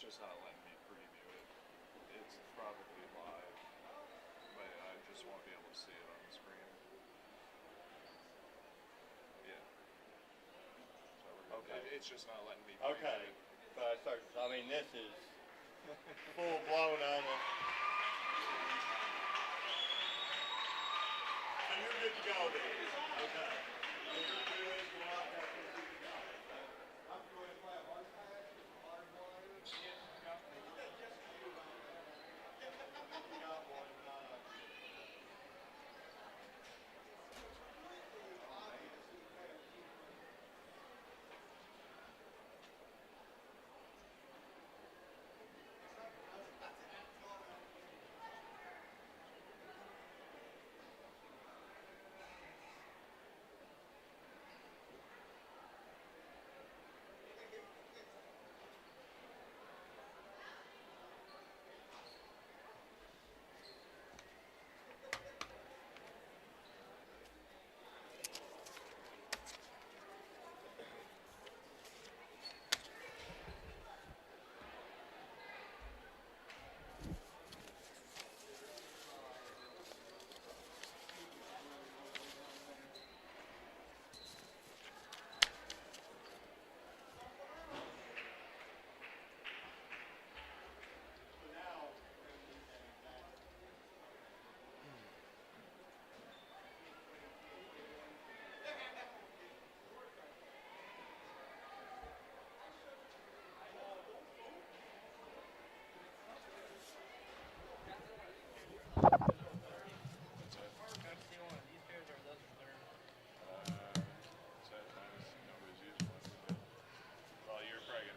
just not letting me preview it. It's probably live, but I just won't be able to see it on the screen. Yeah. So okay. It's just not letting me preview Okay. it. I mean, this is full blown on it. So you're good to go then. Okay. So you're good to watch that. I'm going to play a hard pass or a hard one. Yes, I got one. Just you. You got one.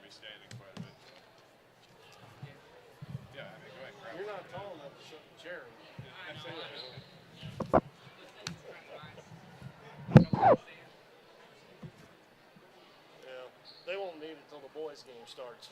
Standing quite a bit. Yeah, I mean, go ahead and grab You're one. not tall enough to sit in the chair. Yeah, they won't need it till the boys' game starts.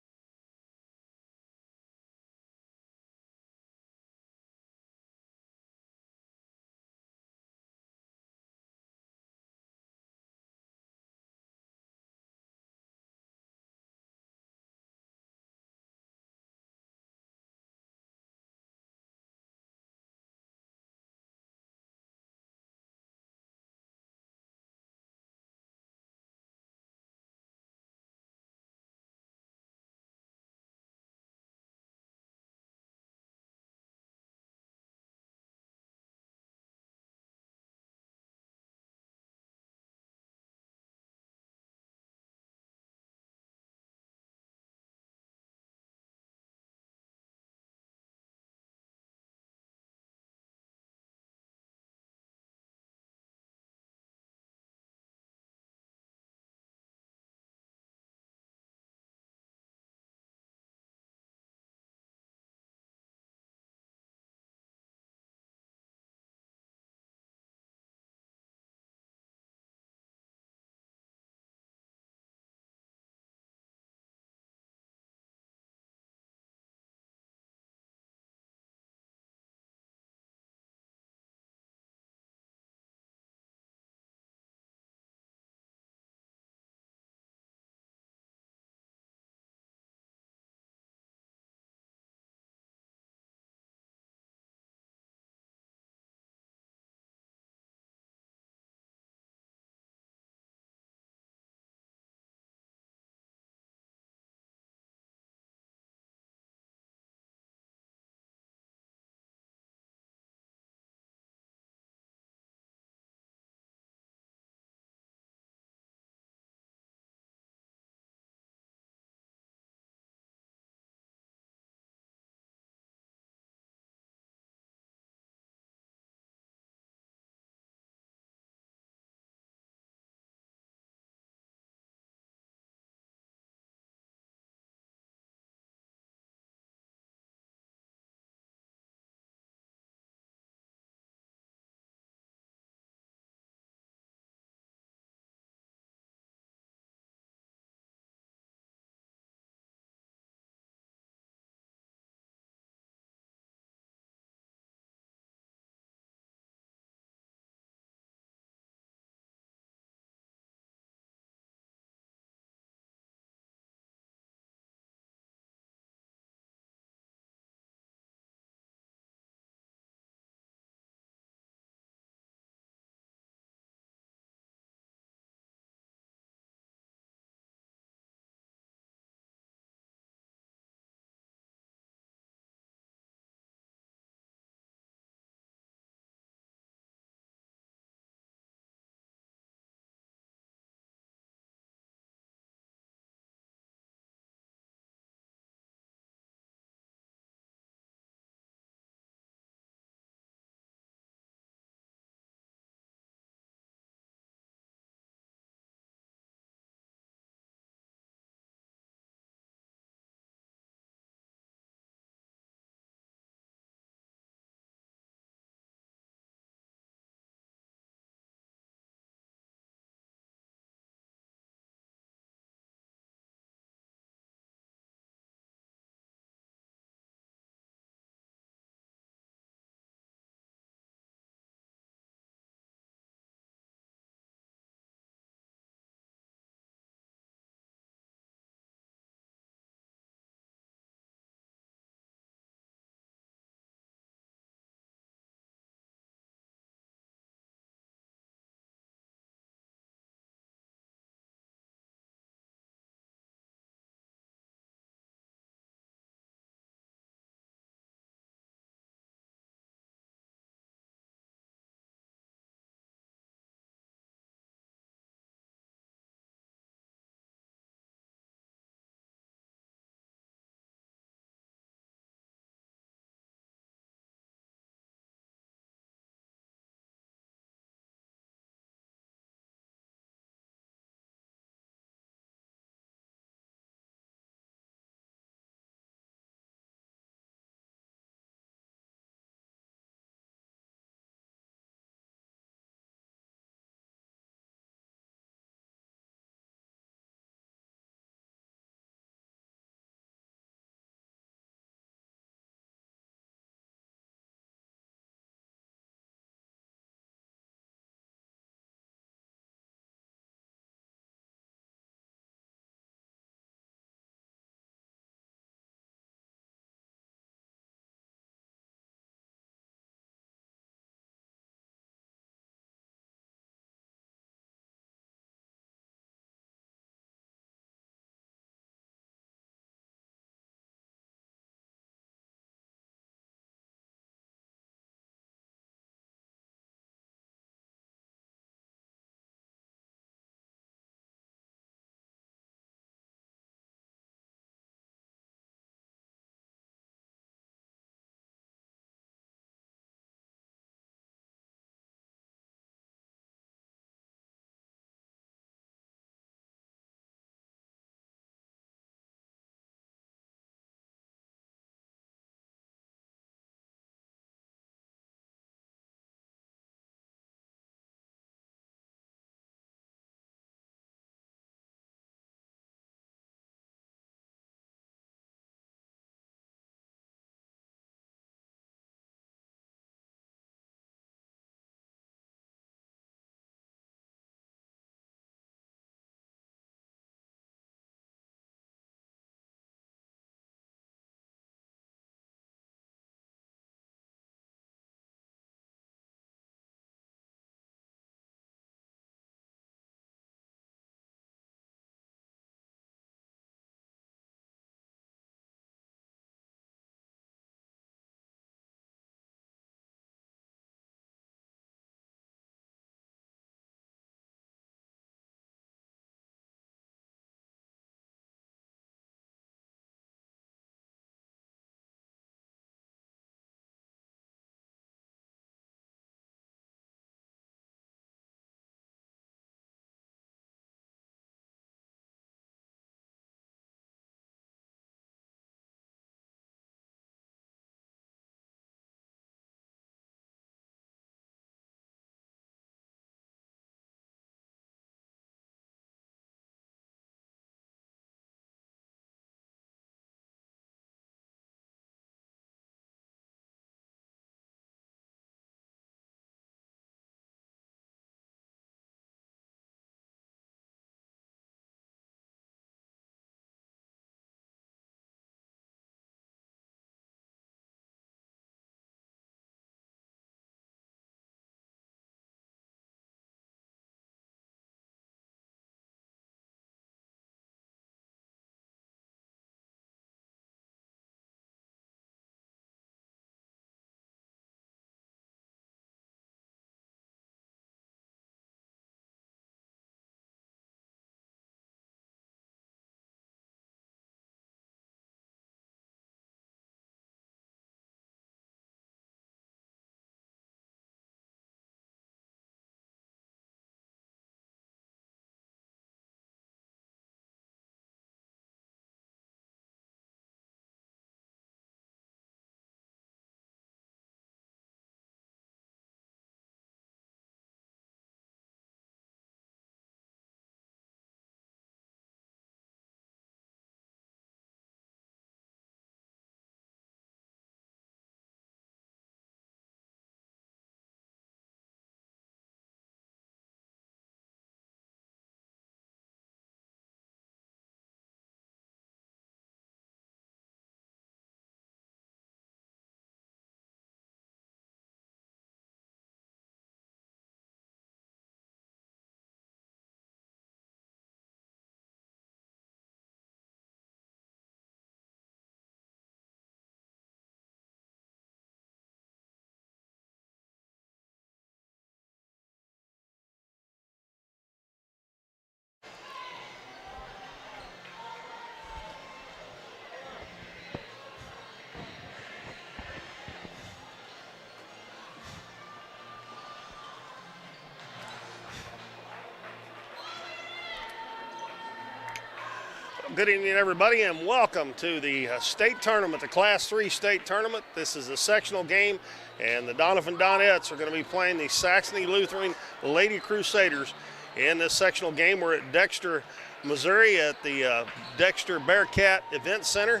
Good evening, everybody, and welcome to the state tournament, the Class 3 state tournament. This is a sectional game, and the Doniphan Donettes are going to be playing the Saxony Lutheran Lady Crusaders in this sectional game. We're at Dexter, Missouri at the Dexter Bearcat Event Center.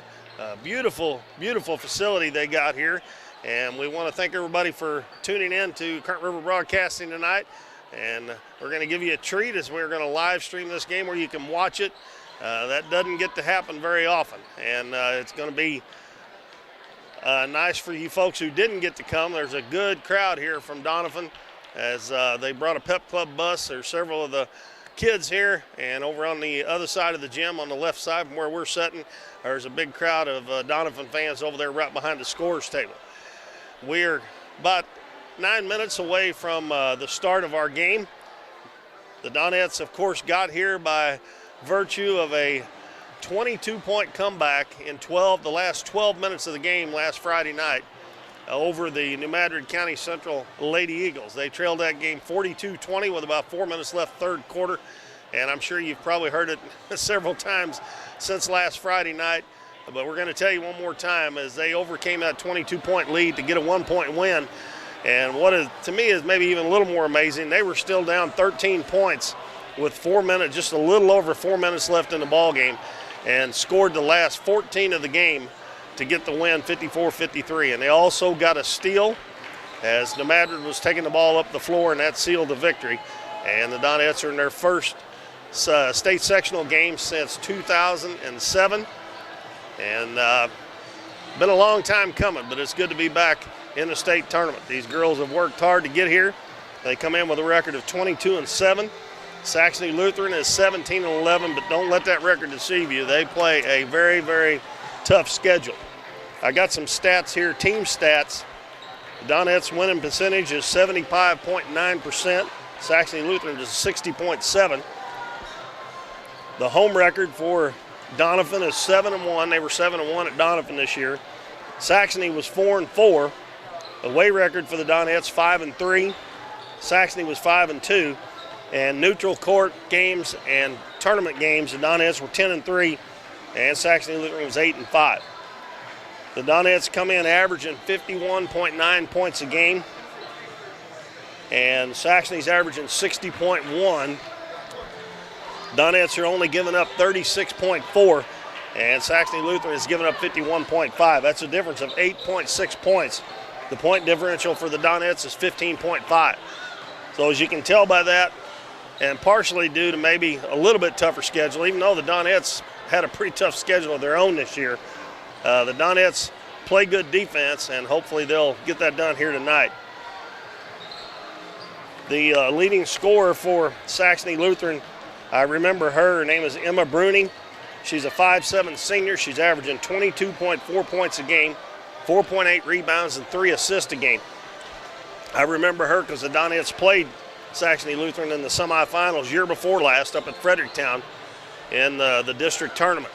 Beautiful, beautiful facility they got here, and we want to thank everybody for tuning in to Current River Broadcasting tonight. And we're going to give you a treat as we're going to live stream this game where you can watch it. That doesn't get to happen very often, and it's going to be nice for you folks who didn't get to come. There's a good crowd here from Doniphan as they brought a pep club bus. There's several of the kids here, and over on the other side of the gym on the left side from where we're sitting, there's a big crowd of Doniphan fans over there right behind the scorers table. We're about 9 minutes away from the start of our game. The Donettes, of course, got here by virtue of a 22-point comeback in the last 12 minutes of the game last Friday night over the New Madrid County Central Lady Eagles. They trailed that game 42-20 with about 4 minutes left third quarter, and I'm sure you've probably heard it several times since last Friday night, but we're going to tell you one more time as they overcame that 22-point lead to get a 1-point win. And what is, to me, is maybe even a little more amazing, they were still down 13 points with 4 minutes, just a little over 4 minutes left in the ball game, and scored the last 14 of the game to get the win, 54-53. And they also got a steal as New Madrid was taking the ball up the floor, and that sealed the victory. And the Donettes are in their first state sectional game since 2007. And been a long time coming, but it's good to be back in the state tournament. These girls have worked hard to get here. They come in with a record of 22-7. Saxony Lutheran is 17-11, but don't let that record deceive you. They play a very, very tough schedule. I got some stats here, team stats. The Donettes' winning percentage is 75.9%. Saxony Lutheran is 60.7%. The home record for Doniphan is 7-1. They were 7-1 at Doniphan this year. Saxony was 4-4. Away record for the Donettes 5-3. Saxony was 5-2. And neutral court games and tournament games, the Donettes were 10-3, and Saxony Lutheran was 8-5. The Donettes come in averaging 51.9 points a game, and Saxony's averaging 60.1. Donettes are only giving up 36.4, and Saxony Lutheran is giving up 51.5. That's a difference of 8.6 points. The point differential for the Donettes is 15.5. So as you can tell by that, and partially due to maybe a little bit tougher schedule, even though the Donettes had a pretty tough schedule of their own this year, the Donettes play good defense, and hopefully they'll get that done here tonight. The leading scorer for Saxony Lutheran, I remember her name is Emma Bruni. She's a 5'7" senior. She's averaging 22.4 points a game, 4.8 rebounds, and 3 assists a game. I remember her because the Donettes played Saxony Lutheran in the semifinals year before last up at Fredericktown in the district tournament.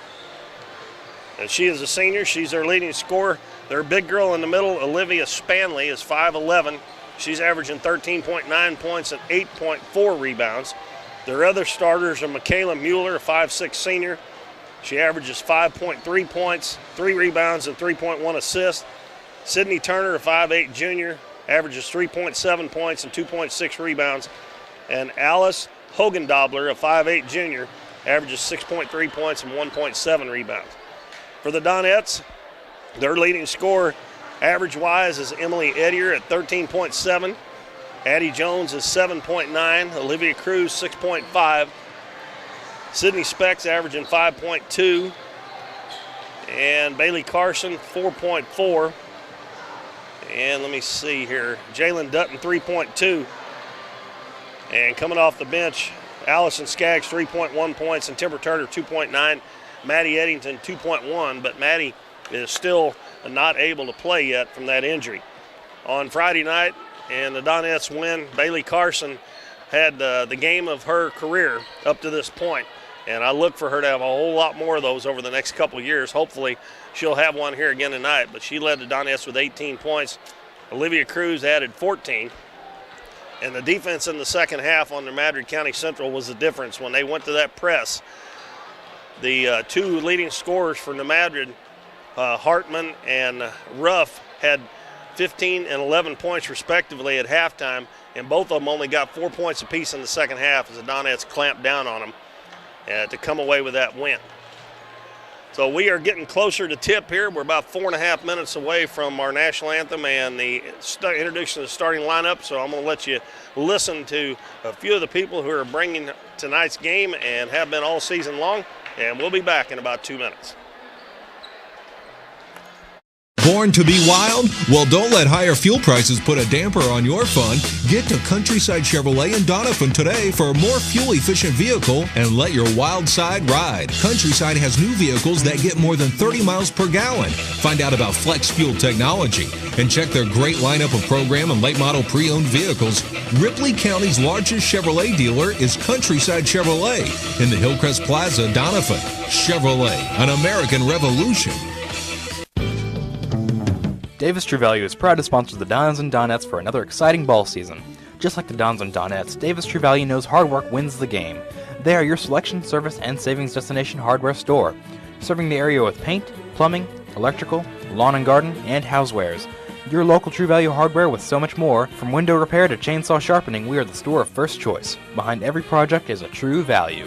And she is a senior. She's their leading scorer. Their big girl in the middle, Olivia Spanley, is 5'11". She's averaging 13.9 points and 8.4 rebounds. Their other starters are Michaela Mueller, a 5'6" senior. She averages 5.3 points, 3 rebounds, and 3.1 assists. Sydney Turner, a 5'8" junior, averages 3.7 points and 2.6 rebounds. And Alice Hogendobler, a 5'8" junior, averages 6.3 points and 1.7 rebounds. For the Donettes, their leading scorer average-wise is Emily Edier at 13.7. Addie Jones is 7.9. Olivia Cruz, 6.5. Sydney Specs averaging 5.2. And Bailey Carson, 4.4. And let me see here, Jalen Dutton, 3.2. And coming off the bench, Allison Skaggs, 3.1 points, and Timber Turner, 2.9. Maddie Eddington, 2.1, but Maddie is still not able to play yet from that injury. On Friday night, and the Donettes win, Bailey Carson had the game of her career up to this point, and I look for her to have a whole lot more of those over the next couple of years. Hopefully she'll have one here again tonight, but she led the Donettes with 18 points. Olivia Cruz added 14. And the defense in the second half on the Madrid County Central was the difference when they went to that press. The two leading scorers for New Madrid, Hartman and Ruff, had 15 and 11 points respectively at halftime, and both of them only got 4 points apiece in the second half as the Donettes clamped down on them to come away with that win. So we are getting closer to tip here. We're about 4.5 minutes away from our national anthem and the introduction of the starting lineup, so I'm going to let you listen to a few of the people who are bringing tonight's game and have been all season long, and we'll be back in about 2 minutes. Born to be wild? Well, don't let higher fuel prices put a damper on your fun. Get to Countryside Chevrolet in Doniphan today for a more fuel-efficient vehicle and let your wild side ride. Countryside has new vehicles that get more than 30 miles per gallon. Find out about flex fuel technology and check their great lineup of program and late model pre-owned vehicles. Ripley County's largest Chevrolet dealer is Countryside Chevrolet in the Hillcrest Plaza, Doniphan. Chevrolet, an American revolution. Davis True Value is proud to sponsor the Dons and Donettes for another exciting ball season. Just like the Dons and Donettes, Davis True Value knows hard work wins the game. They are your selection, service, and savings destination hardware store, serving the area with paint, plumbing, electrical, lawn and garden, and housewares. Your local True Value hardware with so much more. From window repair to chainsaw sharpening, we are the store of first choice. Behind every project is a True Value.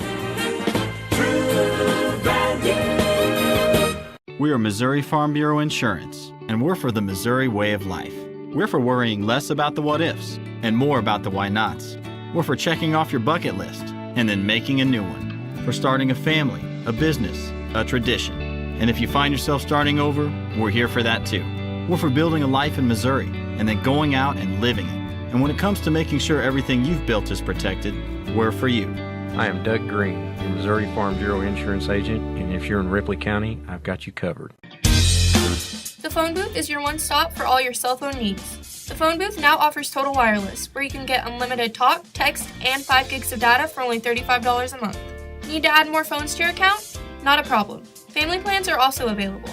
We are Missouri Farm Bureau Insurance, and we're for the Missouri way of life. We're for worrying less about the what-ifs and more about the why-nots. We're for checking off your bucket list and then making a new one. For starting a family, a business, a tradition. And if you find yourself starting over, we're here for that too. We're for building a life in Missouri and then going out and living it. And when it comes to making sure everything you've built is protected, we're for you. I am Doug Green, your Missouri Farm Bureau insurance agent, and if you're in Ripley County, I've got you covered. The phone booth is your one stop for all your cell phone needs. The phone booth now offers Total Wireless, where you can get unlimited talk, text, and 5 gigs of data for only $35 a month. Need to add more phones to your account? Not a problem. Family plans are also available.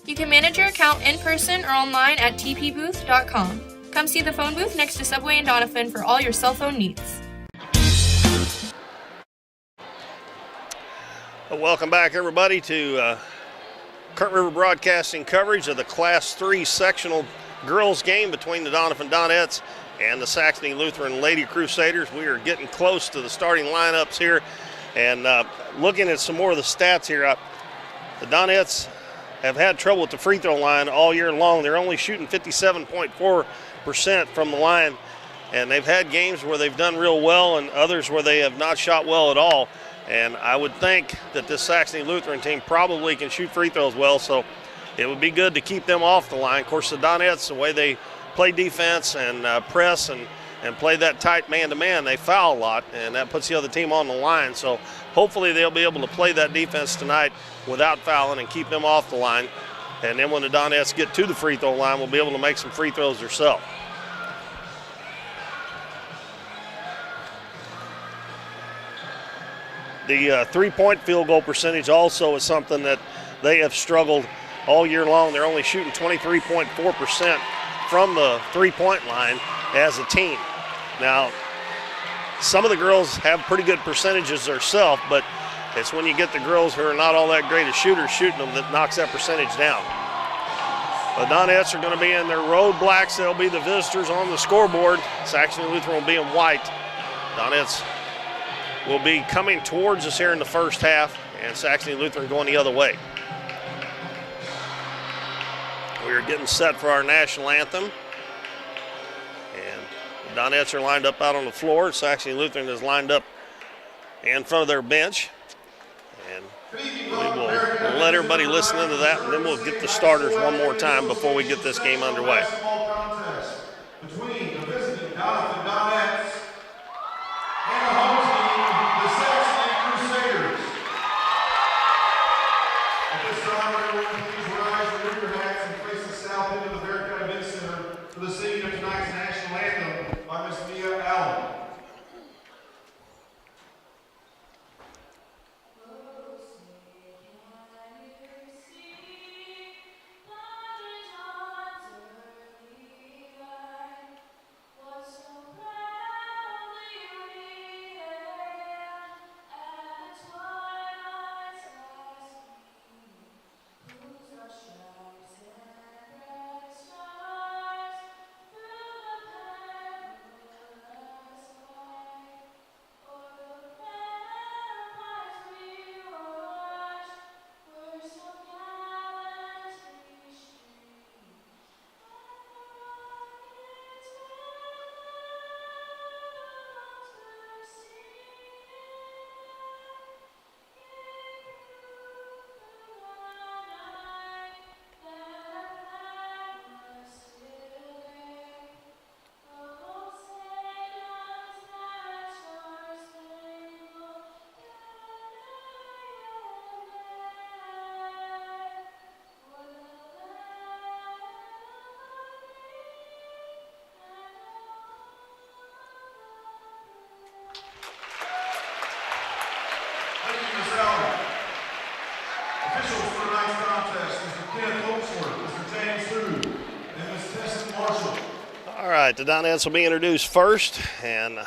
You can manage your account in person or online at tpbooth.com. Come see the phone booth next to Subway in Doniphan for all your cell phone needs. Welcome back, everybody, to Current River Broadcasting coverage of the Class 3 sectional girls game between the Doniphan Donettes and the Saxony Lutheran Lady Crusaders. We are getting close to the starting lineups here, and looking at some more of the stats here, the Donettes have had trouble with the free throw line all year long. They're only shooting 57.4% from the line, and they've had games where they've done real well and others where they have not shot well at all. And I would think that this Saxony Lutheran team probably can shoot free throws well, so it would be good to keep them off the line. Of course, the Donettes, the way they play defense and press and play that tight man-to-man, they foul a lot, and that puts the other team on the line. So hopefully they'll be able to play that defense tonight without fouling and keep them off the line. And then when the Donettes get to the free throw line, we'll be able to make some free throws themselves. The three-point field goal percentage also is something that they have struggled all year long. They're only shooting 23.4% from the three-point line as a team. Now, some of the girls have pretty good percentages themselves, but it's when you get the girls who are not all that great as shooters shooting them that knocks that percentage down. The Donettes are going to be in their road blacks. They'll be the visitors on the scoreboard. Saxony Lutheran will be in white. Donettes will be coming towards us here in the first half, and Saxony Lutheran going the other way. We are getting set for our national anthem, and the Donettes are lined up out on the floor. Saxony Lutheran is lined up in front of their bench, and we will let everybody listen into that, and then we'll get the starters one more time before we get this game underway. Between the visiting Doniphan Donettes and the home team, the Saxony Crusaders. At this time, everyone please rise, remove your hats, and place the south end of the Bearcat Event Center for the singing of tonight's national anthem by Miss Mia Allen. right, the Donettes will be introduced first, and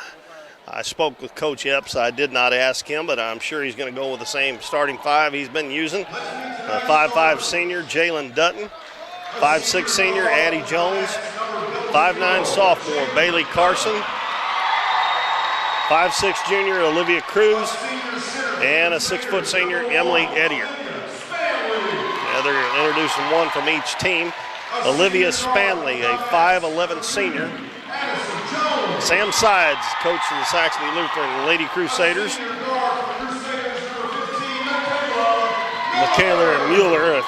I spoke with Coach Epps. I did not ask him, but I'm sure he's going to go with the same starting five he's been using. 5'5" senior Jalen Dutton, 5'6" senior Addie Jones, 5'9" sophomore Bailey Carson, 5'6" junior Olivia Cruz, and a 6' senior Emily Edier. Now they're introducing one from each team. Olivia Spanley, a 5'11" senior. Sam Sides, coach of the Saxony Lutheran Lady Crusaders. Michaela Mueller,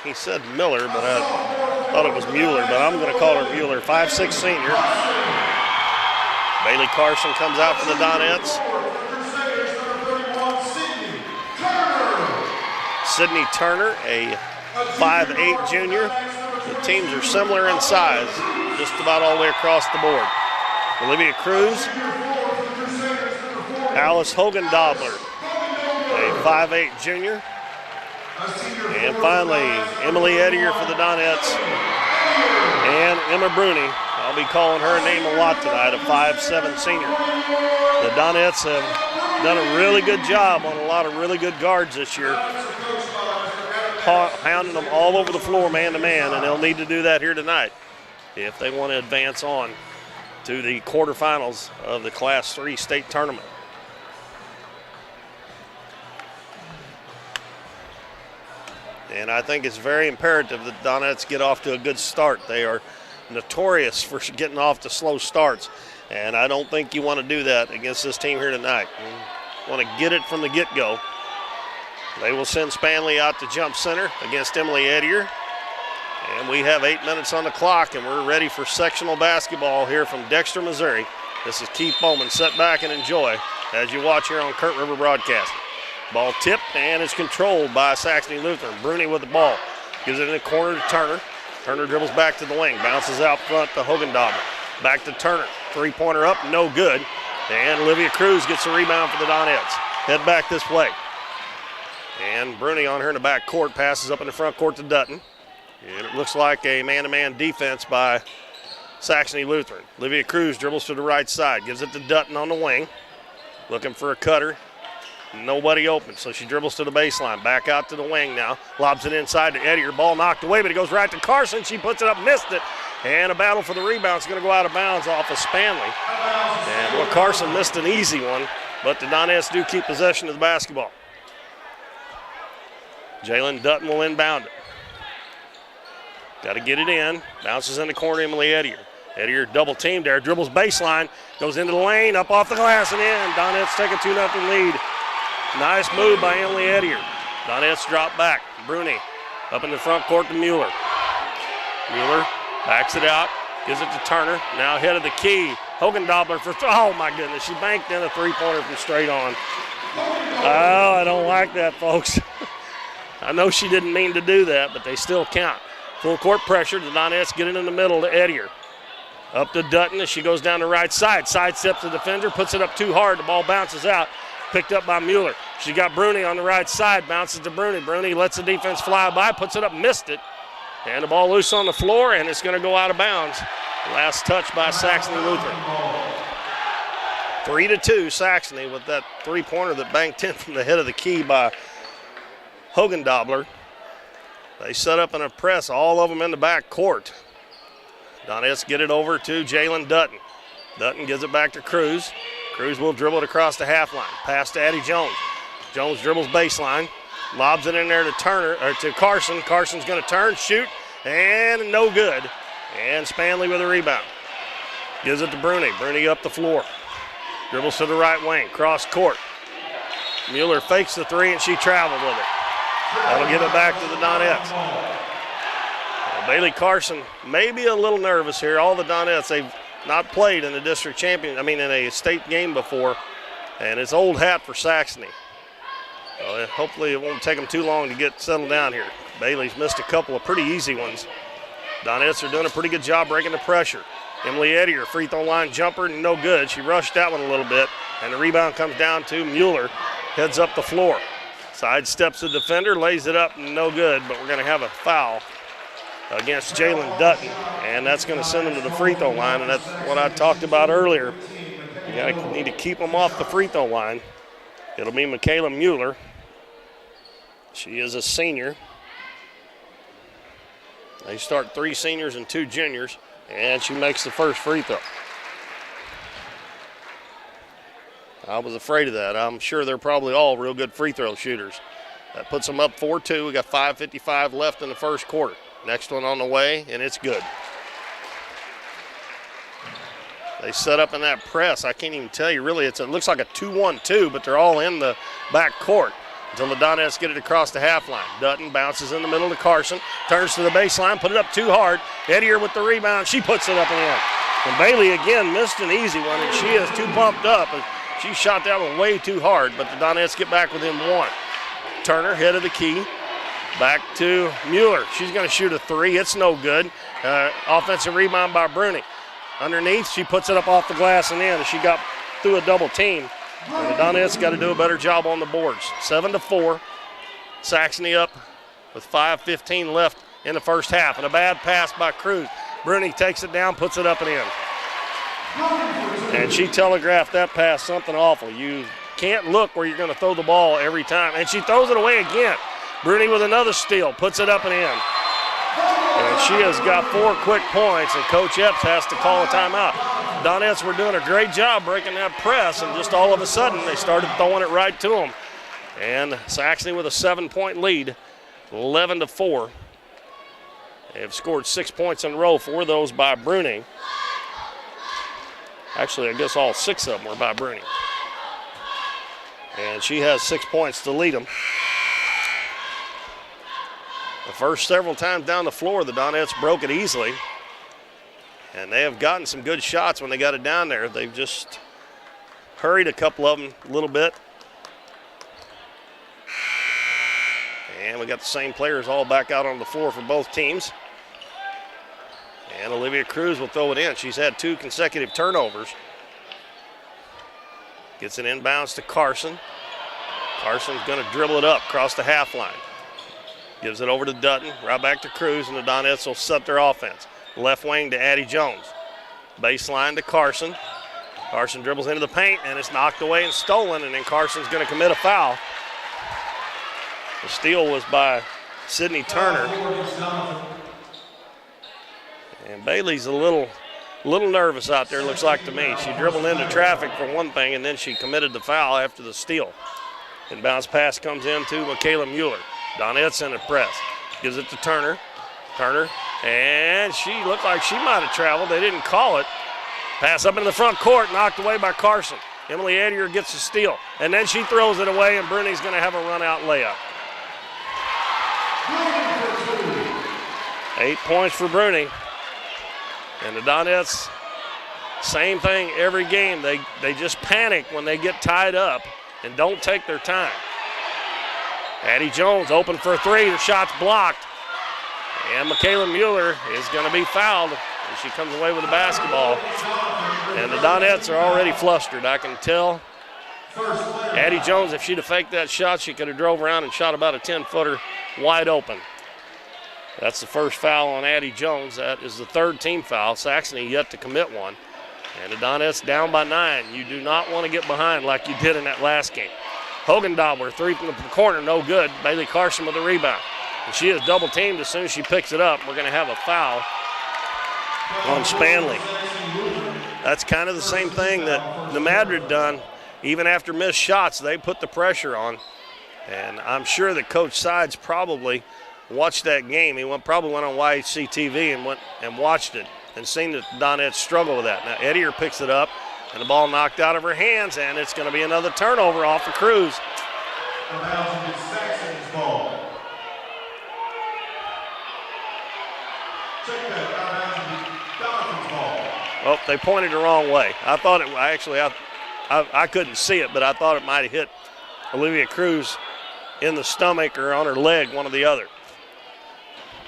he said Miller, but I thought it was Mueller, but I'm going to call her Mueller, 5'6" senior. Bailey Carson comes out for the Donettes. Sydney Turner, a 5'8" junior. The teams are similar in size, just about all the way across the board. Olivia Cruz, Alice Hogan-Dobler, a 5'8" junior. And finally, Emily Edier for the Donettes, and Emma Bruni. I'll be calling her name a lot tonight, a 5'7" senior. The Donettes have done a really good job on a lot of really good guards this year, pounding them all over the floor man-to-man, and they'll need to do that here tonight if they want to advance on to the quarterfinals of the Class 3 state tournament. And I think it's very imperative that Donettes get off to a good start. They are notorious for getting off to slow starts, and I don't think you want to do that against this team here tonight. You want to get it from the get-go. They will send Spanley out to jump center against Emily Edier. And we have 8 minutes on the clock, and we're ready for sectional basketball here from Dexter, Missouri. This is Keith Bowman. Sit back and enjoy as you watch here on Kurt River Broadcasting. Ball tipped, and it's controlled by Saxony Lutheran. Bruni with the ball. Gives it in the corner to Turner. Turner dribbles back to the wing. Bounces out front to Hogan-Dobler. Back to Turner. Three-pointer up, no good. And Olivia Cruz gets the rebound for the Donettes. Head back this way. And Bruni on her in the back court, passes up in the front court to Dutton. And it looks like a man-to-man defense by Saxony Lutheran. Olivia Cruz dribbles to the right side, gives it to Dutton on the wing. Looking for a cutter. Nobody open, so she dribbles to the baseline. Back out to the wing now. Lobs it inside to Eddie. Her ball knocked away, but it goes right to Carson. She puts it up, missed it. And a battle for the rebound is going to go out of bounds off of Spanley. And well, Carson missed an easy one, but the Donettes do keep possession of the basketball. Jalen Dutton will inbound it. Got to get it in. Bounces in the corner, Emily Edier. Edier double teamed there, dribbles baseline, goes into the lane, up off the glass and in. Donettes take a 2-0 lead. Nice move by Emily Edier. Donettes drop back. Bruni up in the front court to Mueller. Mueller backs it out, gives it to Turner. Now head of the key. Hogan-Dobler for, oh my goodness, she banked in a three-pointer from straight on. Oh, I don't like that, folks. I know she didn't mean to do that, but they still count. Full court pressure. The Donettes get it in the middle to Edier. Up to Dutton as she goes down the right side. Sidesteps the defender, puts it up too hard. The ball bounces out. Picked up by Mueller. She got Bruni on the right side, bounces to Bruni. Bruni lets the defense fly by, puts it up, missed it. And the ball loose on the floor, and it's going to go out of bounds. Last touch by Saxony Lutheran. 3-2 Saxony with that three-pointer that banked in from the head of the key by Hogan-Dobler. They set up in a press, all of them in the back court. Donettes get it over to Jalen Dutton. Dutton gives it back to Cruz. Cruz will dribble it across the half line. Pass to Addie Jones. Jones dribbles baseline. Lobs it in there to Turner, or to Carson. Carson's going to turn, shoot, and no good. And Spanley with a rebound. Gives it to Bruni. Bruni up the floor. Dribbles to the right wing, cross court. Mueller fakes the three, and she traveled with it. That'll give it back to the Donettes. Bailey Carson may be a little nervous here. All the Donettes, they've not played in the district champion, in a state game before, and it's old hat for Saxony. Hopefully it won't take them too long to get settled down here. Bailey's missed a couple of pretty easy ones. Donettes are doing a pretty good job breaking the pressure. Emily Edier, free throw line jumper, no good. She rushed that one a little bit, and the rebound comes down to Mueller, heads up the floor. Side steps the defender, lays it up, no good, but we're going to have a foul against Jalen Dutton, and that's going to send them to the free throw line, and that's what I talked about earlier. You need to keep them off the free throw line. It'll be Michaela Mueller. She is a senior. They start 3 seniors and 2 juniors, and she makes the first free throw. I was afraid of that. I'm sure they're probably all real good free throw shooters. That puts them up 4-2. We got 5:55 left in the first quarter. Next one on the way, and it's good. They set up in that press. I can't even tell you, really. It looks like a 2-1-2, but they're all in the back court until the Donettes get it across the half line. Dutton bounces in the middle to Carson, turns to the baseline, put it up too hard. Edier with the rebound. She puts it up and in. And Bailey, again, missed an easy one, and she is too pumped up. She shot that one way too hard, but the Donettes get back within 1. Turner, head of the key. Back to Mueller. She's going to shoot a 3. It's no good. Offensive rebound by Bruni. Underneath, she puts it up off the glass and in. She got through a double team. And the Donettes got to do a better job on the boards. 7-4. Saxony up with 5:15 left in the first half. And a bad pass by Cruz. Bruni takes it down, puts it up and in. And she telegraphed that pass something awful. You can't look where you're going to throw the ball every time. And she throws it away again. Bruni with another steal, puts it up and in. And she has got 4 quick points, and Coach Epps has to call a timeout. Donettes were doing a great job breaking that press, and just all of a sudden they started throwing it right to them. And Saxony with a 7-point lead, 11-4. They have scored 6 points in a row, 4 of those by Bruni. Actually, I guess all 6 of them were by Bruni. And she has 6 points to lead them. The first several times down the floor, the Donettes broke it easily. And they have gotten some good shots when they got it down there. They've just hurried a couple of them a little bit. And we got the same players all back out on the floor for both teams. And Olivia Cruz will throw it in. She's had 2 consecutive turnovers. Gets it inbounds to Carson. Carson's going to dribble it up across the half line. Gives it over to Dutton, right back to Cruz, and the Donettes will set their offense. Left wing to Addie Jones. Baseline to Carson. Carson dribbles into the paint, and it's knocked away and stolen, and then Carson's going to commit a foul. The steal was by Sydney Turner. And Bailey's a little nervous out there, looks like to me. She dribbled into traffic for one thing, and then she committed the foul after the steal. Inbounds pass comes in to Michaela Mueller. Donettes in the press. Gives it to Turner. Turner, and she looked like she might have traveled. They didn't call it. Pass up into the front court, knocked away by Carson. Emily Edier gets the steal, and then she throws it away, and Bruni's going to have a run-out layup. 8 points for Bruni. And the Donettes, same thing every game. They just panic when they get tied up and don't take their time. Addie Jones open for a 3. Her shot's blocked. And Michaela Mueller is going to be fouled as she comes away with the basketball. And the Donettes are already flustered, I can tell. Addie Jones, if she'd have faked that shot, she could have drove around and shot about a 10-footer wide open. That's the first foul on Addie Jones. That is the 3rd team foul. Saxony yet to commit one. And the Donettes down by 9. You do not want to get behind like you did in that last game. Hogendobler, 3 from the corner, no good. Bailey Carson with the rebound. And she is double teamed as soon as she picks it up. We're going to have a foul on Spanley. That's kind of the same thing that the Madrid done. Even after missed shots, they put the pressure on. And I'm sure that Coach Sides probably watched that game. He probably went on YHC TV and went and watched it and seen the Donettes struggle with that. Now Edier picks it up, and the ball knocked out of her hands, and it's going to be another turnover off of Cruz. Oh, they pointed the wrong way. I thought it. I couldn't see it, but I thought it might have hit Olivia Cruz in the stomach or on her leg, one or the other.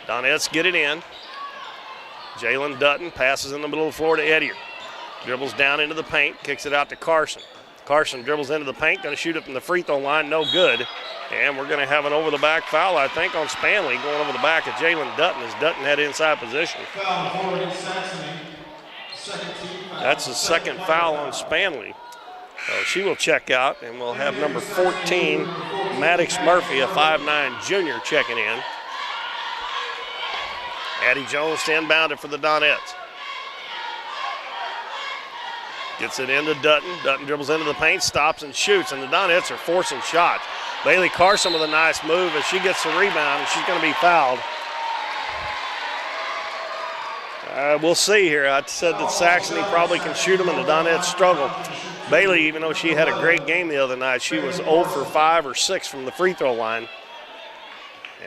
Donettes get it in. Jalen Dutton passes in the middle of the floor to Edier. Dribbles down into the paint, kicks it out to Carson. Carson dribbles into the paint, going to shoot it from the free throw line, no good. And we're going to have an over-the-back foul, I think, on Spanley going over the back of Jalen Dutton as Dutton had inside position. Foul forward against Saxony. Second team foul. That's the second foul on Spanley. So she will check out, and we'll have number 14, Maddox Murphy, a 5'9 junior, checking in. Addie Jones to inbound it for the Donettes. Gets it into Dutton. Dutton dribbles into the paint, stops and shoots, and the Donettes are forcing shots. Bailey Carson with a nice move as she gets the rebound, and she's going to be fouled. We'll see here. I said that Saxony probably can shoot them, and the Donettes struggle. Bailey, even though she had a great game the other night, she was 0 for 5 or 6 from the free throw line.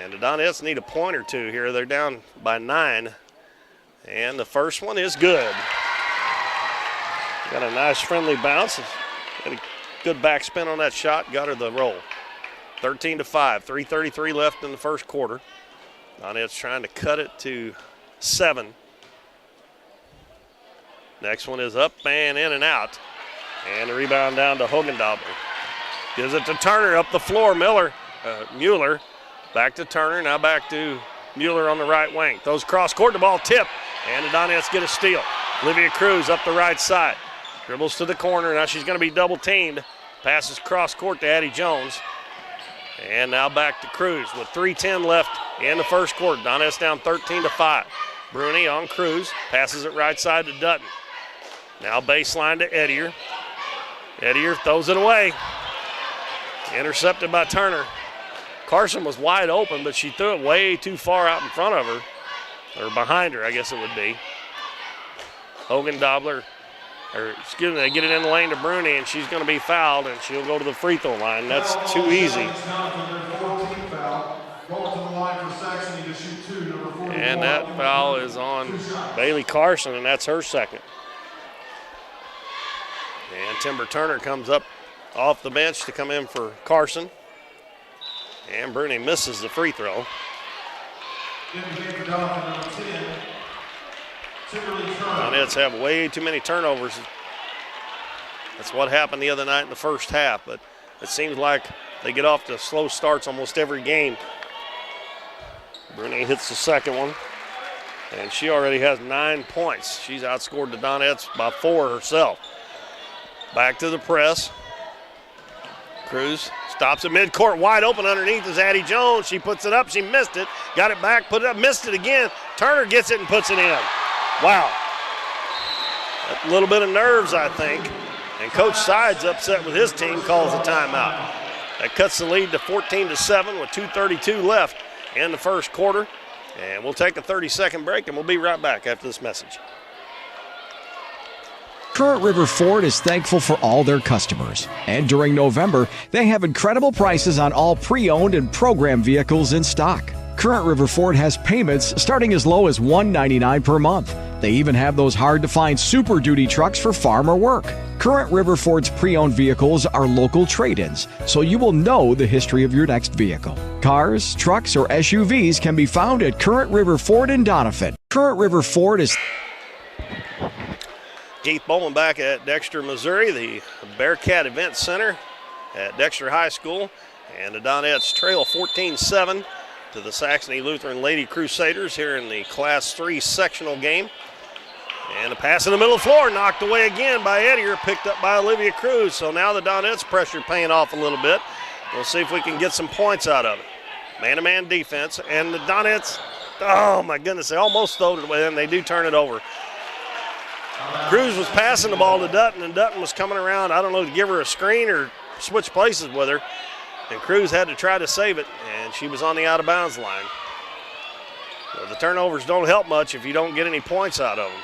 And the Donettes need a point or two here. They're down by 9. And the first one is good. Got a nice friendly bounce. Had a good backspin on that shot. Got her the roll. 13-5. 3:33 left in the first quarter. Donettes trying to cut it to 7. Next one is up and in and out. And the rebound down to Hogendobler. Gives it to Turner up the floor. Mueller. Back to Turner. Now back to Mueller on the right wing. Throws cross court. The ball tip. And the Donettes get a steal. Olivia Cruz up the right side. Dribbles to the corner. Now she's going to be double teamed. Passes cross court to Addie Jones. And now back to Cruz with 3:10 left in the first quarter. Donettes down 13-5. Bruni on Cruz. Passes it right side to Dutton. Now baseline to Ettier. Ettier throws it away. Intercepted by Turner. Carson was wide open, but she threw it way too far out in front of her. Or behind her, I guess it would be. Hogendobler, they get it in the lane to Bruni, and she's going to be fouled, and she'll go to the free throw line. That's too easy. And that foul is on Bailey Carson, and that's her second. And Timber Turner comes up off the bench to come in for Carson. And Bruni misses the free throw. Donettes have way too many turnovers. That's what happened the other night in the first half, but it seems like they get off to slow starts almost every game. Bruni hits the second one, and she already has 9 points. She's outscored the Donettes by 4 herself. Back to the press. Cruz stops at midcourt, wide open underneath is Addie Jones. She puts it up, she missed it, got it back, put it up, missed it again. Turner gets it and puts it in. Wow. A little bit of nerves, I think. And Coach Sides upset with his team, calls a timeout. That cuts the lead to 14-7 with 2:32 left in the first quarter. And we'll take a 30-second break, and we'll be right back after this message. Current River Ford is thankful for all their customers. And during November, they have incredible prices on all pre-owned and program vehicles in stock. Current River Ford has payments starting as low as $199 per month. They even have those hard-to-find Super Duty trucks for farm or work. Current River Ford's pre-owned vehicles are local trade-ins, so you will know the history of your next vehicle. Cars, trucks, or SUVs can be found at Current River Ford in Doniphan. Current River Ford is... Keith Bowman back at Dexter, Missouri, the Bearcat Event Center at Dexter High School. And the Donettes trail 14-7 to the Saxony Lutheran Lady Crusaders here in the Class 3 sectional game. And a pass in the middle of the floor, knocked away again by Ettier, picked up by Olivia Cruz. So now the Donettes pressure paying off a little bit. We'll see if we can get some points out of it. Man-to-man defense, and the Donettes, oh my goodness, they almost throw it away, and they do turn it over. Cruz was passing the ball to Dutton, and Dutton was coming around, I don't know, to give her a screen or switch places with her. And Cruz had to try to save it, and she was on the out-of-bounds line. So the turnovers don't help much if you don't get any points out of them.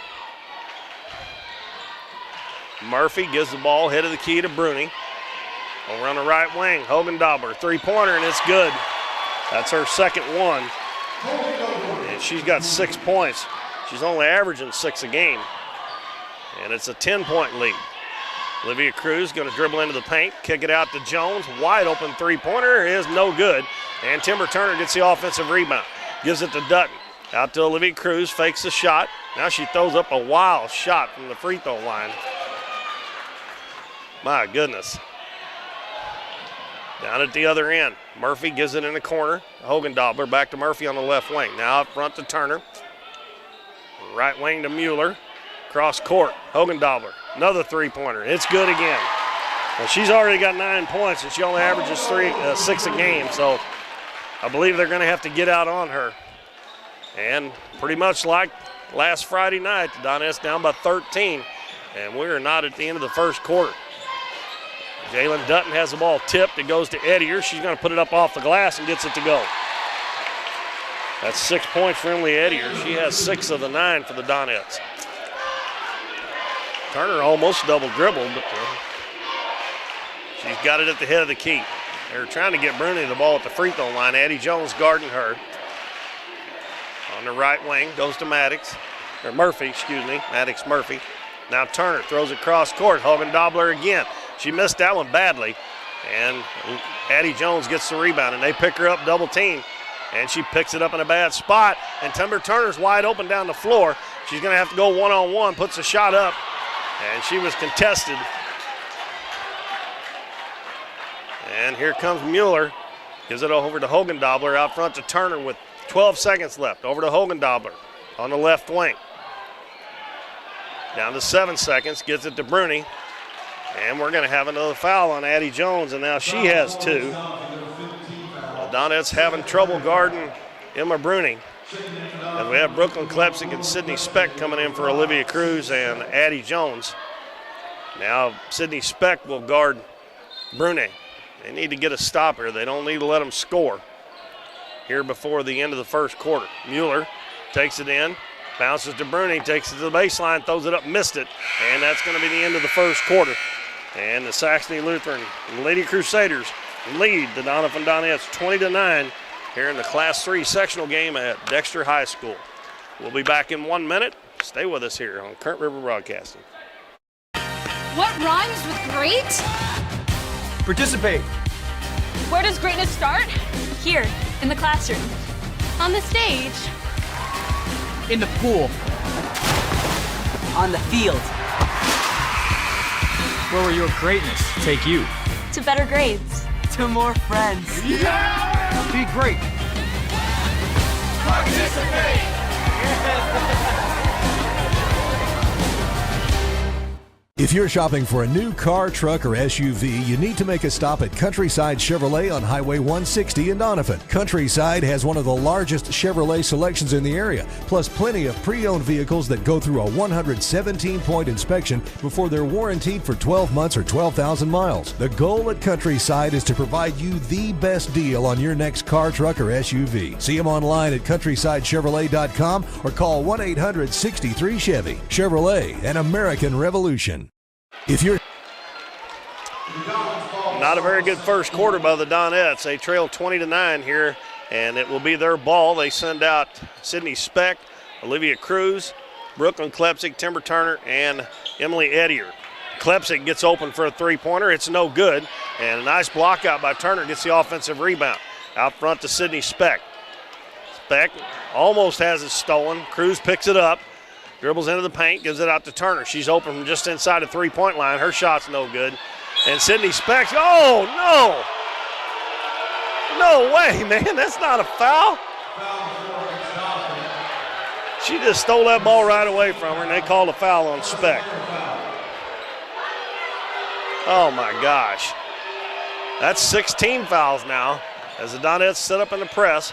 Murphy gives the ball head of the key to Bruni. Over on the right wing, Hogendobler, three-pointer, and it's good. That's her second one. And she's got 6 points. She's only averaging 6 a game. And it's a 10-point lead. Olivia Cruz going to dribble into the paint, kick it out to Jones. Wide open three-pointer is no good. And Timber Turner gets the offensive rebound. Gives it to Dutton. Out to Olivia Cruz, fakes the shot. Now she throws up a wild shot from the free throw line. My goodness. Down at the other end, Murphy gives it in the corner. Hogendobler back to Murphy on the left wing. Now up front to Turner. Right wing to Mueller. Cross court, Hogendobler. Another three-pointer. It's good again. Well, she's already got 9 points, and she only averages 6 a game, so I believe they're going to have to get out on her. And pretty much like last Friday night, the Donettes down by 13, and we are not at the end of the first quarter. Jalen Dutton has the ball tipped. It goes to Edier. She's going to put it up off the glass and gets it to go. That's 6 points for Emily Edier. She has 6 of the 9 for the Donettes. Turner almost double dribbled, but she's got it at the head of the key. They're trying to get Bruni the ball at the free throw line. Addie Jones guarding her. On the right wing, goes to Maddox, or Murphy, excuse me, Maddox Murphy. Now Turner throws it cross court. Hogendobler again. She missed that one badly, and Addie Jones gets the rebound, and they pick her up double team, and she picks it up in a bad spot, and Timber Turner's wide open down the floor. She's going to have to go one-on-one, puts a shot up, and she was contested. And here comes Mueller, gives it over to Hogendobler out front to Turner with 12 seconds left. Over to Hogendobler on the left wing. Down to 7 seconds, gets it to Bruni. And we're going to have another foul on Addie Jones, and now she has 2. The Donettes having trouble guarding Emma Bruni. And we have Brooklyn Klepsik and Sydney Speck coming in for Olivia Cruz and Addie Jones. Now Sydney Speck will guard Bruni. They need to get a stop here. They don't need to let them score here before the end of the first quarter. Mueller takes it in, bounces to Bruni, takes it to the baseline, throws it up, missed it, and that's going to be the end of the first quarter. And the Saxony Lutheran Lady Crusaders lead the Doniphan Donettes 20-9 here in the Class 3 sectional game at Dexter High School. We'll be back in 1 minute. Stay with us here on Current River Broadcasting. What rhymes with great? Participate. Where does greatness start? Here, in the classroom. On the stage. In the pool. On the field. Where will your greatness take you? To better grades. To more friends. Yeah! Be great. Participate! If you're shopping for a new car, truck, or SUV, you need to make a stop at Countryside Chevrolet on Highway 160 in Doniphan. Countryside has one of the largest Chevrolet selections in the area, plus plenty of pre-owned vehicles that go through a 117-point inspection before they're warranted for 12 months or 12,000 miles. The goal at Countryside is to provide you the best deal on your next car, truck, or SUV. See them online at CountrysideChevrolet.com or call 1-800-63-CHEVY. Chevrolet, an American revolution. If you're not a very good first quarter by the Donettes. They trail 20-9 here, and it will be their ball. They send out Sydney Speck, Olivia Cruz, Brooklyn Klepsik, Timber Turner, and Emily Edier. Klepsik gets open for a three-pointer. It's no good, and a nice block out by Turner gets the offensive rebound. Out front to Sydney Speck. Speck almost has it stolen. Cruz picks it up. Dribbles into the paint, gives it out to Turner. She's open from just inside the three-point line. Her shot's no good. And Sydney Speck, oh, no. No way, man. That's not a foul. She just stole that ball right away from her, and they called a foul on Speck. Oh, my gosh. That's 16 fouls now as the Donettes set up in the press.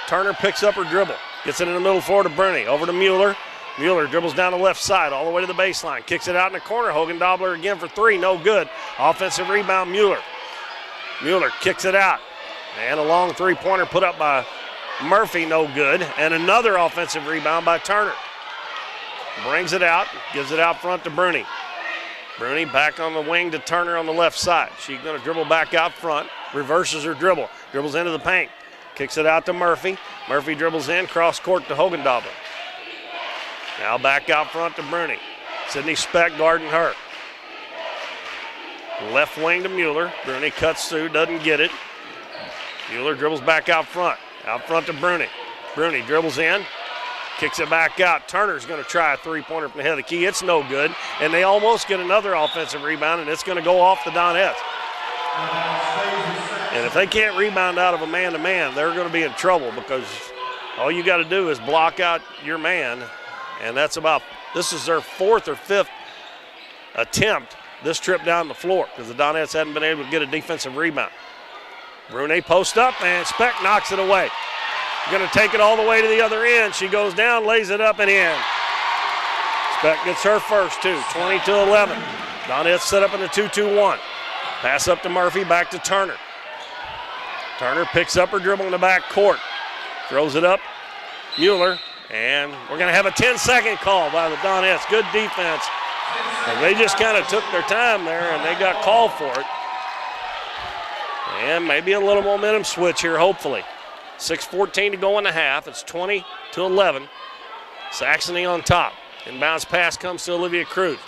Turner picks up her dribble, gets it in the middle floor to Bruni. Over to Mueller. Mueller dribbles down the left side all the way to the baseline. Kicks it out in the corner. Hogendobler again for three. No good. Offensive rebound, Mueller. Mueller kicks it out. And a long three-pointer put up by Murphy. No good. And another offensive rebound by Turner. Brings it out. Gives it out front to Bruni. Bruni back on the wing to Turner on the left side. She's going to dribble back out front. Reverses her dribble. Dribbles into the paint. Kicks it out to Murphy. Murphy dribbles in. Cross court to Hogendobler. Now back out front to Bruni. Sydney Speck guarding her. Left wing to Mueller. Bruni cuts through, doesn't get it. Mueller dribbles back out front. Out front to Bruni. Bruni dribbles in. Kicks it back out. Turner's going to try a three-pointer from the head of the key. It's no good. And they almost get another offensive rebound, and it's going to go off the Donettes. And if they can't rebound out of a man-to-man, they're going to be in trouble because all you got to do is block out your man. And this is their fourth or fifth attempt this trip down the floor because the Donettes hadn't been able to get a defensive rebound. Brune post up, and Speck knocks it away. Going to take it all the way to the other end. She goes down, lays it up and in. Speck gets her first, too, 20-11. Donettes set up in the 2-2-1. Pass up to Murphy, back to Turner. Turner picks up her dribble in the back court. Throws it up, Mueller, and we're going to have a 10-second call by the Donettes. Good defense. And they just kind of took their time there, and they got called for it. And maybe a little momentum switch here, hopefully. 6:14 to go in the half. It's 20-11. Saxony on top. Inbounds pass comes to Olivia Cruz.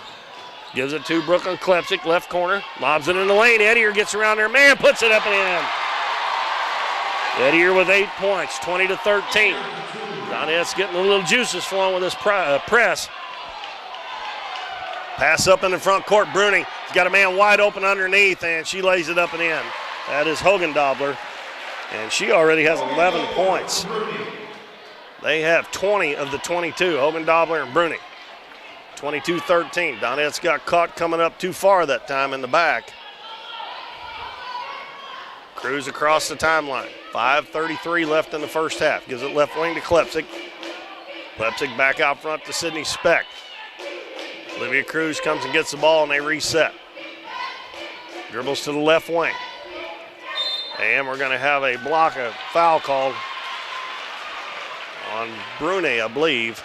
Gives it to Brooklyn Klepsik, left corner. Lobs it in the lane. Edier gets around there. Man, puts it up and in. Edier with 8 points, 20-13. Donettes getting a little juices flowing with this press. Pass up in the front court. Bruni has got a man wide open underneath, and she lays it up and in. That is Hogendobler, and she already has 11 points. They have 20 of the 22, Hogendobler and Bruni. 22-13. Donettes got caught coming up too far that time in the back. Cruz across the timeline. 5:33 left in the first half. Gives it left wing to Klepsik. Klepsik back out front to Sydney Speck. Olivia Cruz comes and gets the ball, and they reset. Dribbles to the left wing. And we're going to have a block, a foul called on Brune, I believe.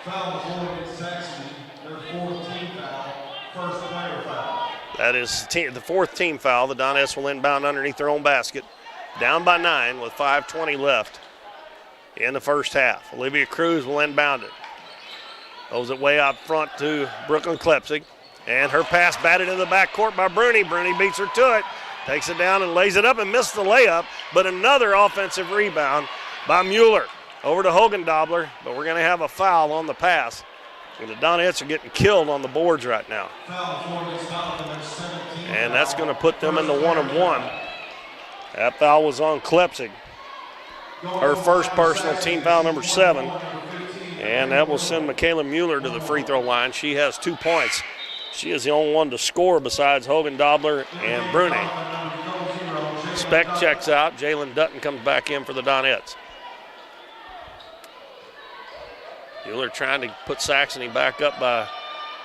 Foul against Saxony, their fourth team foul, first player foul. That is the fourth team foul. The Donettes will inbound underneath their own basket. Down by 9 with 5:20 left in the first half. Olivia Cruz will inbound it. Throws it way out front to Brooklyn Klepsik. And her pass batted in the backcourt by Bruni. Bruni beats her to it. Takes it down and lays it up and missed the layup. But another offensive rebound by Mueller. Over to Hogendobler. But we're going to have a foul on the pass. And the Donettes are getting killed on the boards right now. And that's going to put them in the 1-on-1. That foul was on Klepsik. Her first personal team foul, number 7. And that will send Michaela Mueller to the free throw line. She has 2 points. She is the only one to score besides Hogendobler and Brune. Speck checks out. Jalen Dutton comes back in for the Donettes. Mueller trying to put Saxony back up by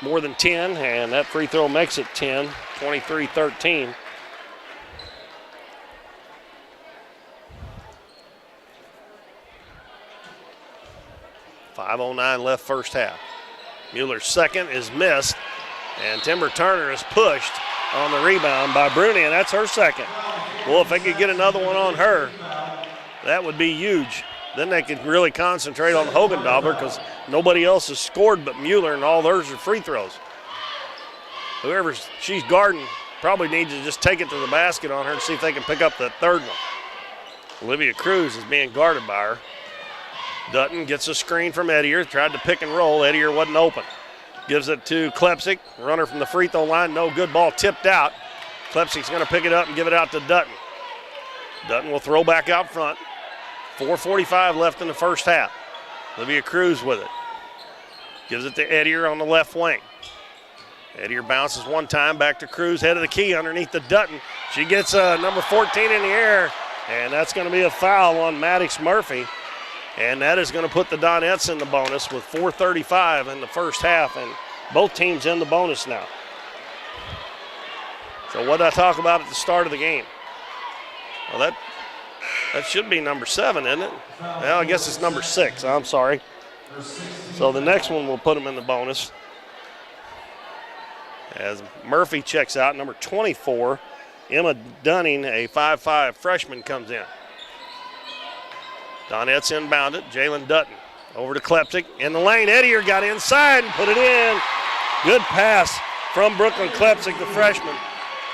more than 10, and that free throw makes it 10, 23-13. .509 left first half. Mueller's second is missed, and Timber Turner is pushed on the rebound by Bruni, and that's her second. Well, if they could get another one on her, that would be huge. Then they could really concentrate on Hogendobler because nobody else has scored but Mueller, and all theirs are free throws. Whoever she's guarding probably needs to just take it to the basket on her and see if they can pick up that third one. Olivia Cruz is being guarded by her. Dutton gets a screen from Edier, tried to pick and roll. Edier wasn't open. Gives it to Klepsik, runner from the free throw line, no good, ball tipped out. Klepsik's going to pick it up and give it out to Dutton. Dutton will throw back out front. 4:45 left in the first half. Olivia Cruz with it. Gives it to Edier on the left wing. Edier bounces one time, back to Cruz, head of the key underneath the Dutton. She gets number 14 in the air, and that's going to be a foul on Maddox Murphy. And that is going to put the Donettes in the bonus with 4:35 in the first half, and both teams in the bonus now. So what did I talk about at the start of the game? Well, that should be number 7, isn't it? Well, I guess it's number 6. I'm sorry. So the next one will put them in the bonus. As Murphy checks out, number 24, Emma Dunning, a 5'5 freshman, comes in. Donettes inbound it. Jalen Dutton over to Klepsik in the lane. Edier got inside and put it in. Good pass from Brooklyn Klepsik, the freshman.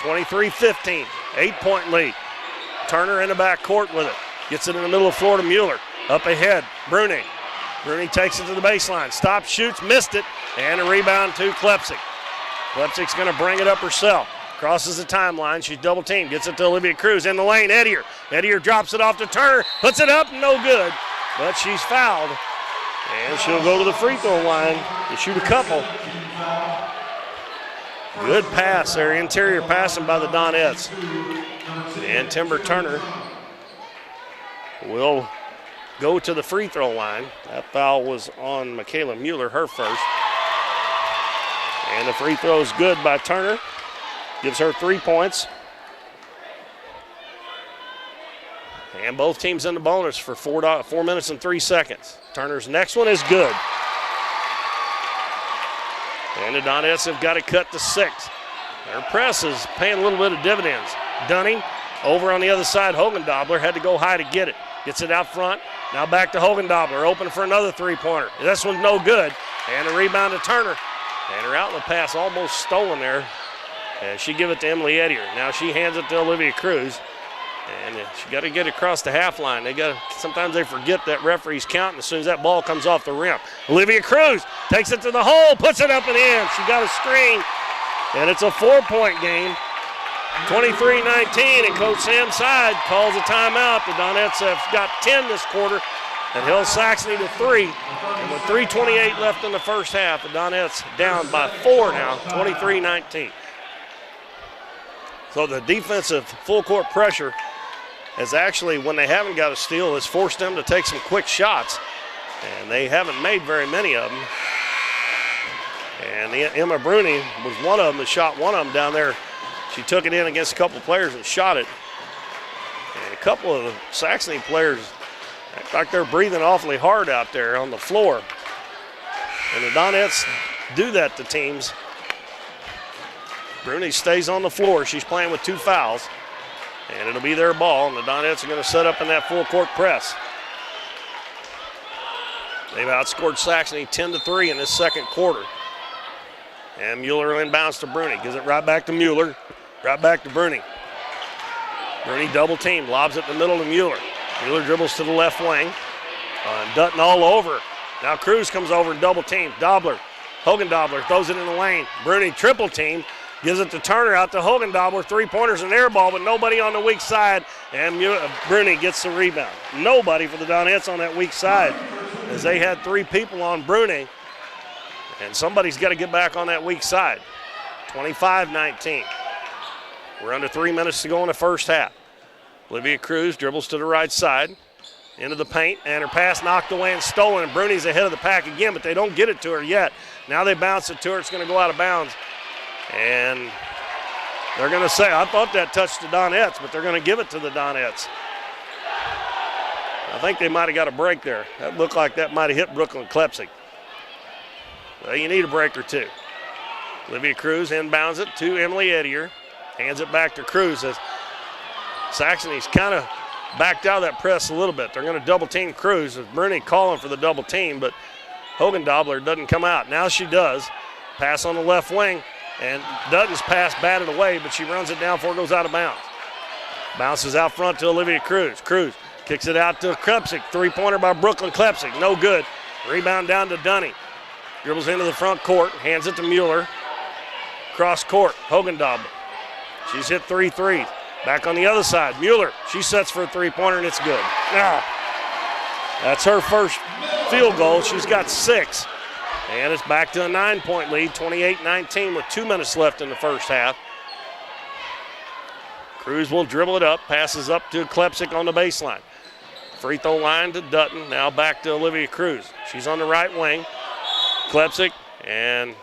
23-15, 8-point lead. Turner in the back court with it. Gets it in the middle of the floor to Mueller. Up ahead, Bruni. Bruni takes it to the baseline. Stops, shoots, missed it, and a rebound to Klepsik. Klepsik's going to bring it up herself. Crosses the timeline. She's double teamed. Gets it to Olivia Cruz in the lane. Edier. Edier drops it off to Turner. Puts it up. No good. But she's fouled. And she'll go to the free throw line to shoot a couple. Good pass there. Interior passing by the Donettes. And Timber Turner will go to the free throw line. That foul was on Michaela Mueller, her first. And the free throw is good by Turner. Gives her 3 points. And both teams in the bonus for 4 minutes and 3 seconds. Turner's next one is good. And the Donettes have got it cut to 6. Their press is paying a little bit of dividends. Dunning over on the other side. Hogendobler had to go high to get it. Gets it out front. Now back to Hogendobler. Open for another three-pointer. This one's no good. And a rebound to Turner. And her outlet pass almost stolen there. And she give it to Emily Edier. Now she hands it to Olivia Cruz. And she got to get across the half line. Sometimes they forget that referee's counting as soon as that ball comes off the rim. Olivia Cruz takes it to the hole, puts it up and in. She got a screen. And it's a 4-point game. 23-19, and Coach Sam Side calls a timeout. The Donettes have got 10 this quarter and held Saxony to 3. And with 3:28 left in the first half, the Donettes down by 4 now, 23-19. So the defensive full court pressure has actually, when they haven't got a steal, has forced them to take some quick shots. And they haven't made very many of them. And Emma Bruni was one of them that shot one of them down there. She took it in against a couple of players and shot it. And a couple of the Saxony players act like they're breathing awfully hard out there on the floor. And the Donettes do that to teams. Bruni stays on the floor. She's playing with 2 fouls. And it'll be their ball, and the Donettes are going to set up in that full court press. They've outscored Saxony 10-3 in this second quarter. And Mueller inbounds to Bruni. Gives it right back to Mueller. Right back to Bruni. Bruni double team. Lobs it in the middle to Mueller. Mueller dribbles to the left wing. Dutton all over. Now Cruz comes over and double team. Hogendobler throws it in the lane. Bruni triple team. Gives it to Turner out to Hogendobler. 3-pointers and air ball, but nobody on the weak side. And Bruni gets the rebound. Nobody for the Donettes on that weak side, as they had 3 people on Bruni. And somebody's got to get back on that weak side. 25-19. We're under 3 minutes to go in the first half. Olivia Cruz dribbles to the right side, into the paint, and her pass knocked away and stolen. And Bruni's ahead of the pack again, but they don't get it to her yet. Now they bounce it to her. It's going to go out of bounds. And they're going to say, I thought that touched the Donettes, but they're going to give it to the Donettes. I think they might have got a break there. That looked like that might have hit Brooklyn Klepsik. Well, you need a break or two. Olivia Cruz inbounds it to Emily Edier. Hands it back to Cruz as Saxony's kind of backed out of that press a little bit. They're going to double team Cruz. With Bruni calling for the double team, but Hogendobler doesn't come out. Now she does. Pass on the left wing. And Dutton's pass batted away, but she runs it down before it goes out of bounds. Bounces out front to Olivia Cruz. Cruz kicks it out to Klepsik. 3-pointer by Brooklyn Klepsik. No good. Rebound down to Dunning. Dribbles into the front court. Hands it to Mueller. Cross court. Hogendobler. She's hit 3 threes. Back on the other side. Mueller. She sets for a 3-pointer, and it's good. That's her first field goal. She's got 6. And it's back to a 9-point lead, 28-19 with 2 minutes left in the first half. Cruz will dribble it up, passes up to Klepsik on the baseline. Free throw line to Dutton, now back to Olivia Cruz. She's on the right wing. Klepsik, and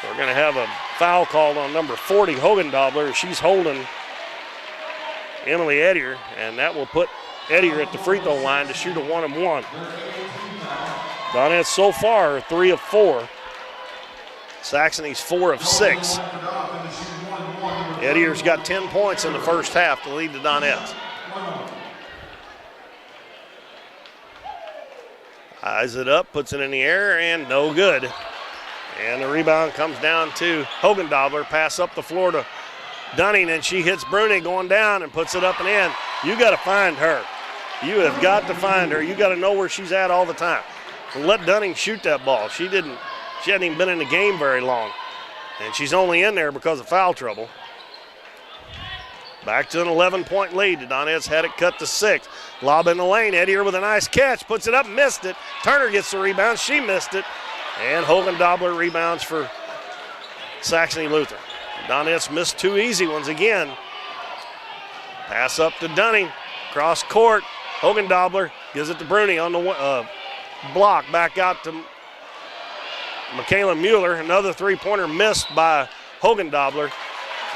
we're going to have a foul called on number 40, Hogendobler. She's holding Emily Edier, and that will put Edier at the free throw line to shoot a 1-and-1. Donettes so far are 3 of 4. Saxony's 4 of 6. Edier's got 10 points in the first half to lead the Donettes. Eyes it up, puts it in the air, and no good. And the rebound comes down to Hogendobler. Pass up the floor to Dunning, and she hits Bruni going down and puts it up and in. You got to find her. You have got to find her. You got to know where she's at all the time. let Dunning shoot that ball. She hadn't even been in the game very long. And she's only in there because of foul trouble. Back to an 11-point lead. The Donettes had it cut to 6. Lob in the lane. Eddie with a nice catch. Puts it up, missed it. Turner gets the rebound. She missed it. And Hogan Dobler rebounds for Saxony Lutheran. Donettes missed 2 easy ones again. Pass up to Dunning. Cross court. Hogan Dobler gives it to Bruni on the block. Back out to Michaela Mueller. Another 3-pointer missed by Hogan Dobler.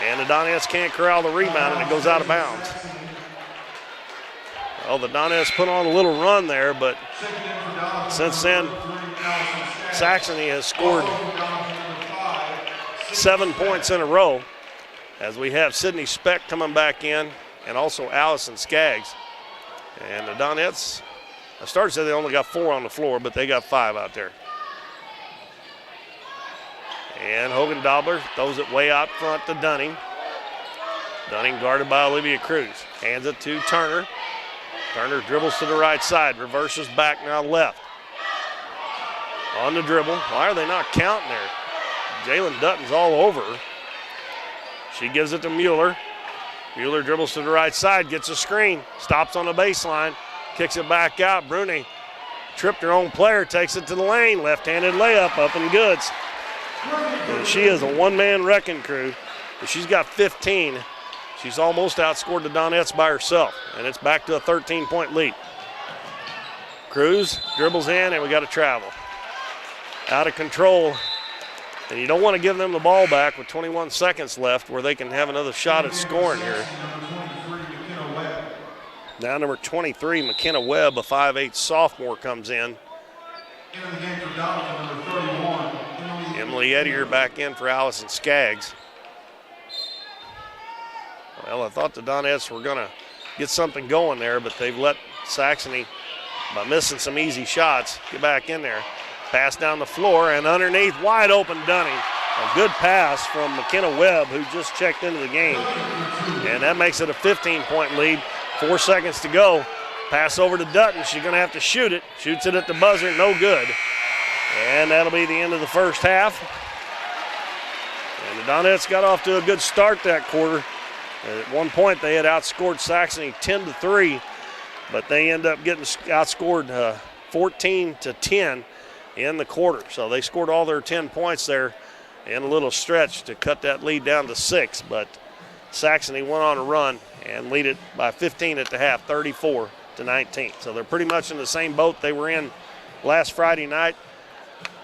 And the Donettes can't corral the rebound, and it goes out of bounds. Well, the Donettes put on a little run there, but since then, Saxony has scored 7 points in a row, as we have Sydney Speck coming back in, and also Allison Skaggs. And the Donettes, I started to say they only got 4 on the floor, but they got 5 out there. And Hogan Dobler throws it way out front to Dunning. Dunning guarded by Olivia Cruz. Hands it to Turner. Turner dribbles to the right side. Reverses back now left. On the dribble. Why are they not counting there? Jalen Dutton's all over her. She gives it to Mueller. Mueller dribbles to the right side. Gets a screen. Stops on the baseline. Kicks it back out. Bruni tripped her own player. Takes it to the lane. Left-handed layup up and goods. And she is a one-man wrecking crew. But she's got 15. She's almost outscored the Donettes by herself, and it's back to a 13-point lead. Cruz dribbles in, and we got to travel. Out of control, and you don't want to give them the ball back with 21 seconds left where they can have another shot at scoring here. Now number 23, McKenna Webb, a 5'8" sophomore, comes in. Emily Eddier back in for Allison Skaggs. Well, I thought the Donettes were going to get something going there, but they've let Saxony, by missing some easy shots, get back in there. Pass down the floor, and underneath, wide open Dunning. A good pass from McKenna Webb, who just checked into the game. And that makes it a 15-point lead. 4 seconds to go. Pass over to Dutton. She's going to have to shoot it. Shoots it at the buzzer, no good. And that'll be the end of the first half. And the Donettes got off to a good start that quarter. At one point, they had outscored Saxony 10-3, but they end up getting outscored 14-10 in the quarter. So they scored all their 10 points there in a little stretch to cut that lead down to 6. But Saxony went on a run and lead it by 15 at the half, 34-19. So they're pretty much in the same boat they were in last Friday night.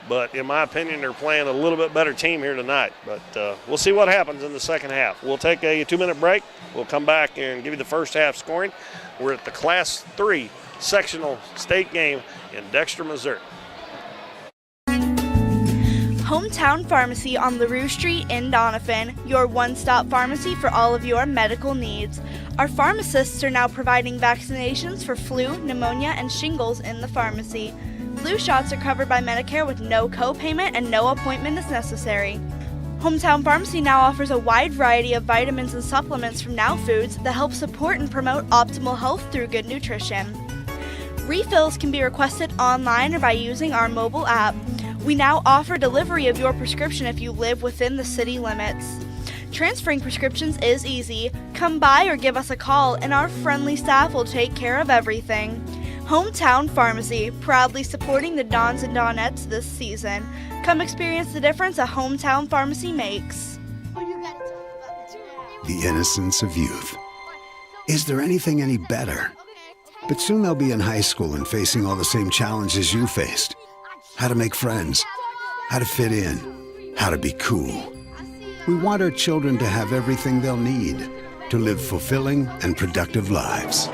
But in my opinion, they're playing a little bit better team here tonight. But we'll see what happens in the second half. We'll take a 2-minute break. We'll come back and give you the first half scoring. We're at the Class 3 sectional state game in Dexter, Missouri. Hometown Pharmacy on LaRue Street in Doniphan, your one-stop pharmacy for all of your medical needs. Our pharmacists are now providing vaccinations for flu, pneumonia, and shingles in the pharmacy. Flu shots are covered by Medicare with no co-payment and no appointment is necessary. Hometown Pharmacy now offers a wide variety of vitamins and supplements from Now Foods that help support and promote optimal health through good nutrition. Refills can be requested online or by using our mobile app. We now offer delivery of your prescription if you live within the city limits. Transferring prescriptions is easy. Come by or give us a call and our friendly staff will take care of everything. Hometown Pharmacy, proudly supporting the Dons and Donettes this season. Come experience the difference a Hometown Pharmacy makes. The innocence of youth. Is there anything any better? But soon they'll be in high school and facing all the same challenges you faced. How to make friends, how to fit in, how to be cool. We want our children to have everything they'll need to live fulfilling and productive lives.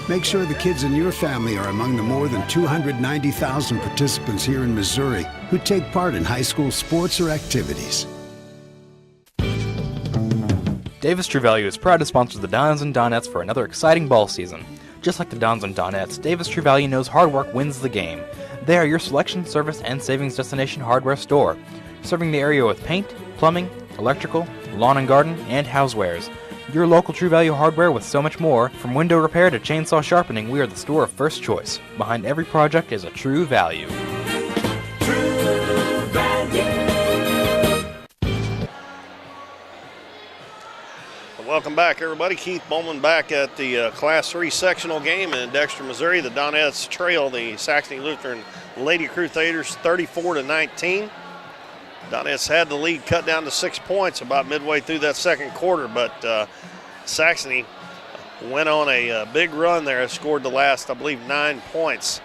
Make sure the kids in your family are among the more than 290,000 participants here in Missouri who take part in high school sports or activities. Davis True Value is proud to sponsor the Dons and Donettes for another exciting ball season. Just like the Dons and Donettes, Davis True Value knows hard work wins the game. They are your selection, service, and savings destination hardware store, serving the area with paint, plumbing, electrical, lawn and garden, and housewares. Your local True Value hardware with so much more. From window repair to chainsaw sharpening, we are the store of first choice. Behind every project is a True Value. Welcome back, everybody. Keith Bowman back at the Class 3 sectional game in Dexter, Missouri. The Donettes trail the Saxony Lutheran Lady Crusaders 34-19. Donettes had the lead cut down to 6 points about midway through that second quarter, but Saxony went on a big run there, scored the last, I believe, 11 points.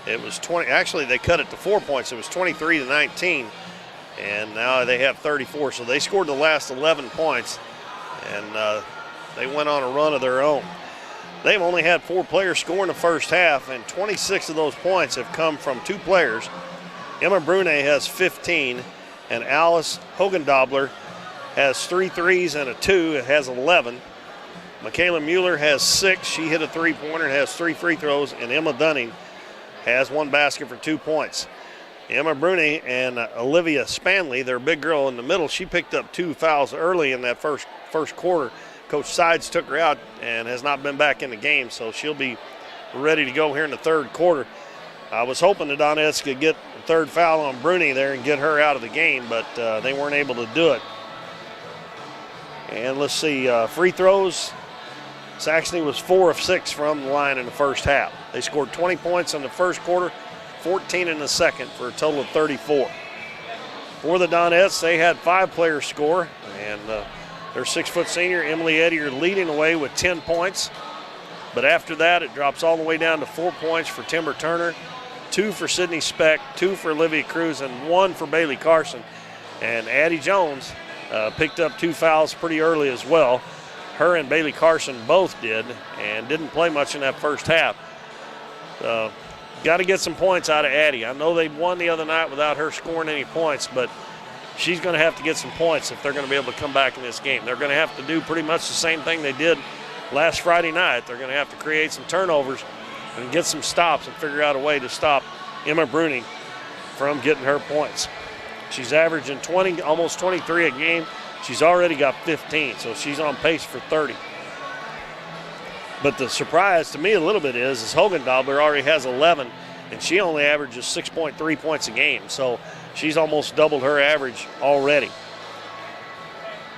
It was 20, actually they cut it to 4 points. It was 23-19. And now they have 34, so they scored the last 11 points, and they went on a run of their own. They've only had 4 players score in the first half, and 26 of those points have come from 2 players. Emma Brune has 15, and Alice Hogendobler has 3 threes and a 2. It has 11. Michaela Mueller has 6. She hit a 3-pointer and has 3 free throws, and Emma Dunning has 1 basket for 2 points. Emma Bruni and Olivia Spanley, their big girl in the middle, she picked up 2 fouls early in that first quarter. Coach Sides took her out and has not been back in the game, so she'll be ready to go here in the third quarter. I was hoping the Donettes could get the 3rd foul on Bruni there and get her out of the game, but they weren't able to do it. And let's see, free throws. Saxony was 4 of 6 from the line in the first half. They scored 20 points in the first quarter, 14 in the second, for a total of 34. For the Donettes, they had 5 players score, and their 6-foot senior, Emily Eddier, leading away with 10 points. But after that, it drops all the way down to 4 points for Timber Turner, 2 for Sydney Speck, 2 for Olivia Cruz, and 1 for Bailey Carson. And Addie Jones picked up 2 fouls pretty early as well. Her and Bailey Carson both did, and didn't play much in that first half. Got to get some points out of Addie. I know they won the other night without her scoring any points, but she's going to have to get some points if they're going to be able to come back in this game. They're going to have to do pretty much the same thing they did last Friday night. They're going to have to create some turnovers and get some stops and figure out a way to stop Emma Bruni from getting her points. She's averaging 20, almost 23 a game. She's already got 15, so she's on pace for 30. But the surprise to me a little bit is Hogendobler already has 11, and she only averages 6.3 points a game. So she's almost doubled her average already.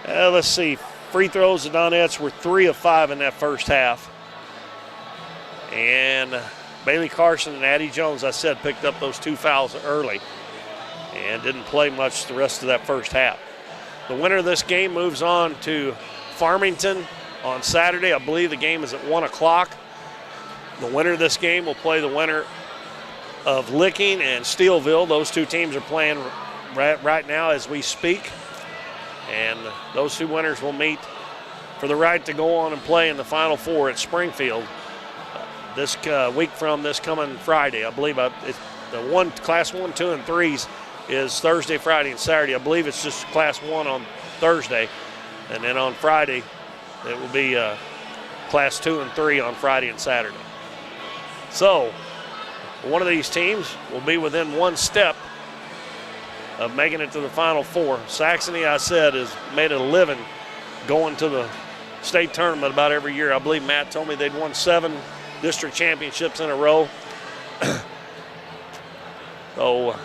Let's see. Free throws, the Donettes were 3 of 5 in that first half. And Bailey Carson and Addie Jones, I said, picked up those 2 fouls early and didn't play much the rest of that first half. The winner of this game moves on to Farmington on Saturday. I believe the game is at 1 o'clock. The winner of this game will play the winner of Licking and Steelville. Those 2 teams are playing right now as we speak. And those 2 winners will meet for the right to go on and play in the Final Four at Springfield this week from this coming Friday. I believe it's the Class 1, 2, and 3s is Thursday, Friday, and Saturday. I believe it's just Class 1 on Thursday. And then on Friday, it will be Class 2 and 3 on Friday and Saturday. So one of these teams will be within 1 step of making it to the Final Four. Saxony, I said, has made it a living going to the state tournament about every year. I believe Matt told me they'd won 7 district championships in a row. So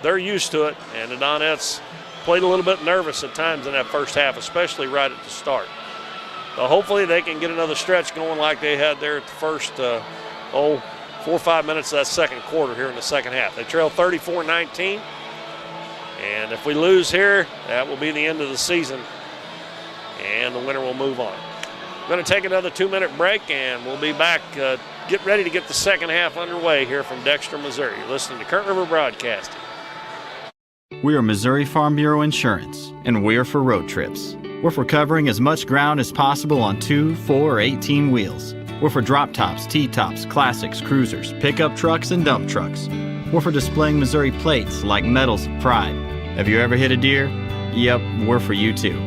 they're used to it, and the Donettes played a little bit nervous at times in that first half, especially right at the start. So hopefully they can get another stretch going like they had there at the first 4 or 5 minutes of that second quarter here in the second half. They trail 34-19, and if we lose here, that will be the end of the season, and the winner will move on. We're going to take another 2-minute break, and we'll be back. Get ready to get the second half underway here from Dexter, Missouri. You're listening to Current River Broadcasting. We are Missouri Farm Bureau Insurance, and we're for road trips. We're for covering as much ground as possible on 2, 4, or 18 wheels. We're for drop tops, T-tops, classics, cruisers, pickup trucks, and dump trucks. We're for displaying Missouri plates like medals of pride. Have you ever hit a deer? Yep, we're for you too.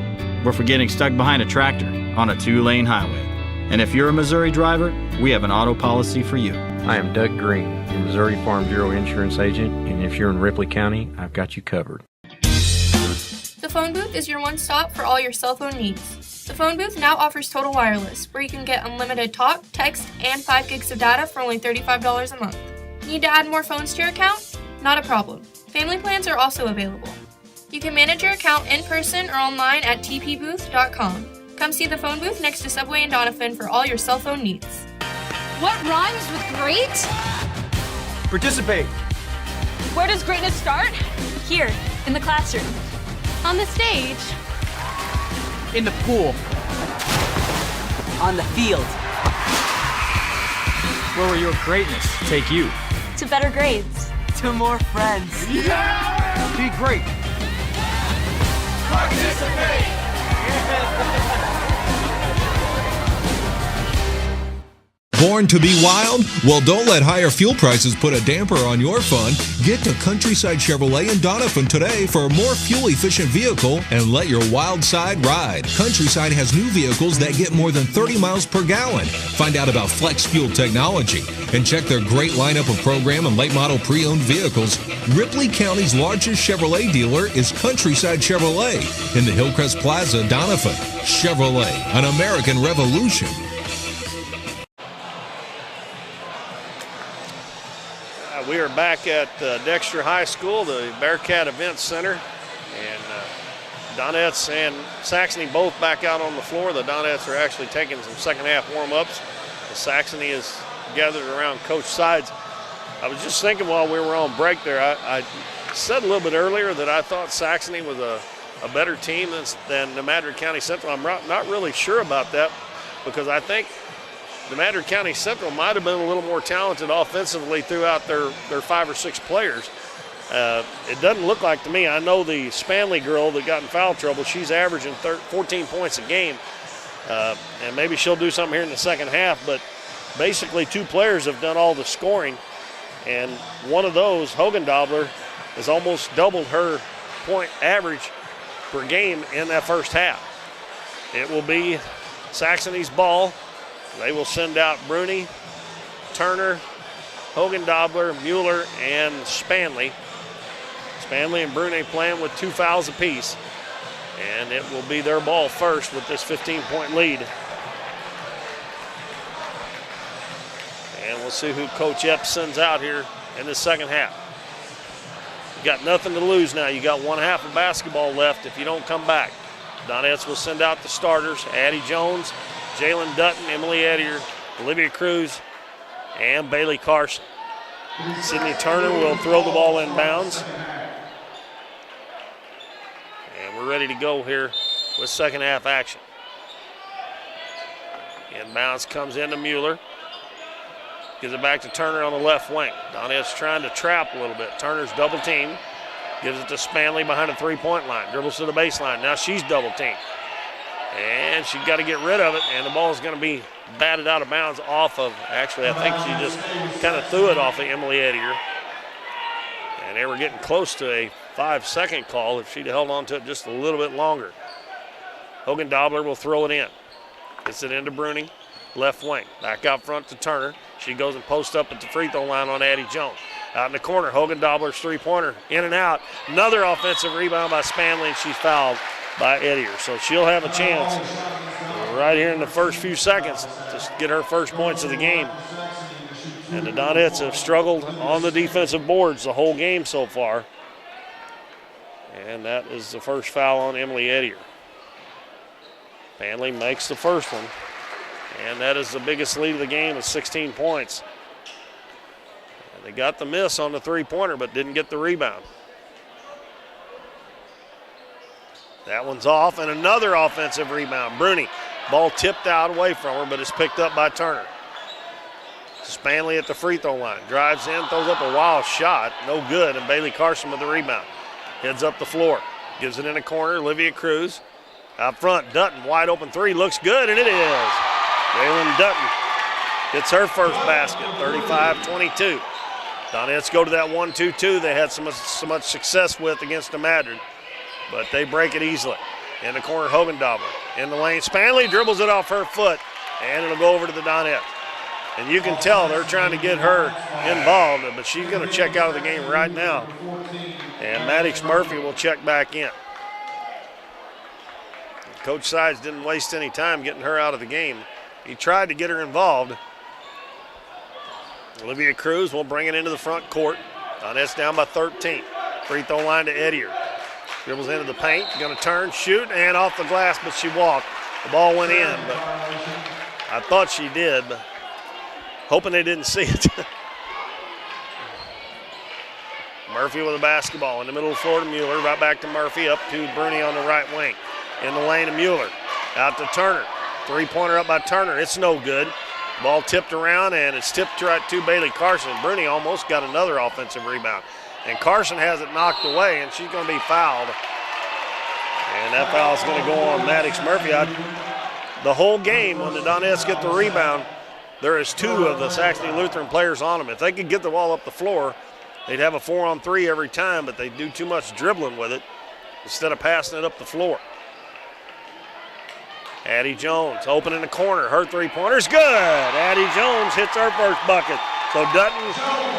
We're for getting stuck behind a tractor on a 2-lane highway. And if you're a Missouri driver, we have an auto policy for you. I am Doug Green, your Missouri Farm Bureau insurance agent, and if you're in Ripley County, I've got you covered. The phone booth is your one stop for all your cell phone needs. The phone booth now offers Total Wireless, where you can get unlimited talk, text, and 5 gigs of data for only $35 a month. Need to add more phones to your account? Not a problem. Family plans are also available. You can manage your account in person or online at tpbooth.com. Come see the phone booth next to Subway in Doniphan for all your cell phone needs. What rhymes with great? Participate. Where does greatness start? Here, in the classroom. On the stage. In the pool. On the field. Where will your greatness take you? To better grades. To more friends. Yeah! Be great. Participate! Born to be wild? Well, don't let higher fuel prices put a damper on your fun. Get to Countryside Chevrolet in Doniphan today for a more fuel-efficient vehicle and let your wild side ride. Countryside has new vehicles that get more than 30 miles per gallon. Find out about flex fuel technology and check their great lineup of program and late model pre-owned vehicles. Ripley County's largest Chevrolet dealer is Countryside Chevrolet in the Hillcrest Plaza, Doniphan. Chevrolet, an American revolution. We are back at Dexter High School, the Bearcat Event Center, and Donettes and Saxony both back out on the floor. The Donettes are actually taking some second half warm-ups. The Saxony is gathered around Coach Sides. I was just thinking while we were on break there, I said a little bit earlier that I thought Saxony was a better team than the Madrid County Central. I'm not really sure about that, because I think the Madrid County Central might have been a little more talented offensively throughout their 5 or 6 players. It doesn't look like to me. I know the Spanley girl that got in foul trouble, she's averaging 14 points a game, and maybe she'll do something here in the second half, but basically 2 players have done all the scoring, and one of those, Hogendobler, has almost doubled her point average per game in that first half. It will be Saxony's ball. They will send out Bruni, Turner, Hogendobler, Mueller, and Spanley. Spanley and Bruni playing with 2 fouls apiece. And it will be their ball first with this 15-point lead. And we'll see who Coach Epps sends out here in the second half. You got nothing to lose now. You got 1 half of basketball left if you don't come back. Donettes will send out the starters, Addie Jones, Jalen Dutton, Emily Ettier, Olivia Cruz, and Bailey Carson. Sydney Turner will throw the ball in bounds. And we're ready to go here with second half action. Inbounds comes into Mueller. Gives it back to Turner on the left wing. Donettes trying to trap a little bit. Turner's double teamed. Gives it to Spanley behind the 3-point line. Dribbles to the baseline. Now she's double teamed. And she's got to get rid of it, and the ball is going to be batted out of bounds off of, actually, I think she just kind of threw it off of Emily Ettier. And they were getting close to a 5-second call if she'd held on to it just a little bit longer. Hogendobler will throw it in. Gets it into Bruning, left wing. Back out front to Turner. She goes and posts up at the free throw line on Addie Jones. Out in the corner, Hogendobler's 3-pointer, in and out. Another offensive rebound by Spanley, and she's fouled by Ettier. So she'll have a chance right here in the first few seconds to get her first points of the game. And the Donettes have struggled on the defensive boards the whole game so far. And that is the first foul on Emily Ettier. Spanley makes the first one. And that is the biggest lead of the game at 16 points. And they got the miss on the 3-pointer but didn't get the rebound. That one's off, and another offensive rebound. Bruni, ball tipped out away from her, but it's picked up by Turner. Spanley at the free throw line. Drives in, throws up a wild shot. No good, and Bailey Carson with the rebound. Heads up the floor. Gives it in the corner, Olivia Cruz. Out front, Dutton, wide open 3, looks good, and it is. Jalen Dutton gets her first basket, 35-22. Donettes go to that 1-2-2 they had so much success with against the Madrid. But they break it easily. In the corner, Hogendobler. In the lane, Spanley dribbles it off her foot, and it'll go over to the Donettes. And you can tell they're trying to get her involved, but she's going to check out of the game right now. And Maddox Murphy will check back in. Coach Sides didn't waste any time getting her out of the game. He tried to get her involved. Olivia Cruz will bring it into the front court. Donettes down by 13. Free throw line to Edier. Dribbles into the paint, going to turn, shoot, and off the glass, but she walked. The ball went in, but I thought she did, but hoping they didn't see it. Murphy with a basketball in the middle of the floor to Mueller. Right back to Murphy, up to Bruni on the right wing. In the lane to Mueller. Out to Turner. Three-pointer up by Turner. It's no good. Ball tipped around, and it's tipped right to Bailey Carson. Bruni almost got another offensive rebound. And Carson has it knocked away, and she's going to be fouled. And that foul is going to go on Maddox Murphy. The whole game, when the Donettes get the rebound, there is two of the Saxony Lutheran players on them. If they could get the ball up the floor, they'd have a 4-on-3 every time, but they do too much dribbling with it instead of passing it up the floor. Addie Jones open in the corner. Her three-pointer's good. Addie Jones hits her first bucket. So Dutton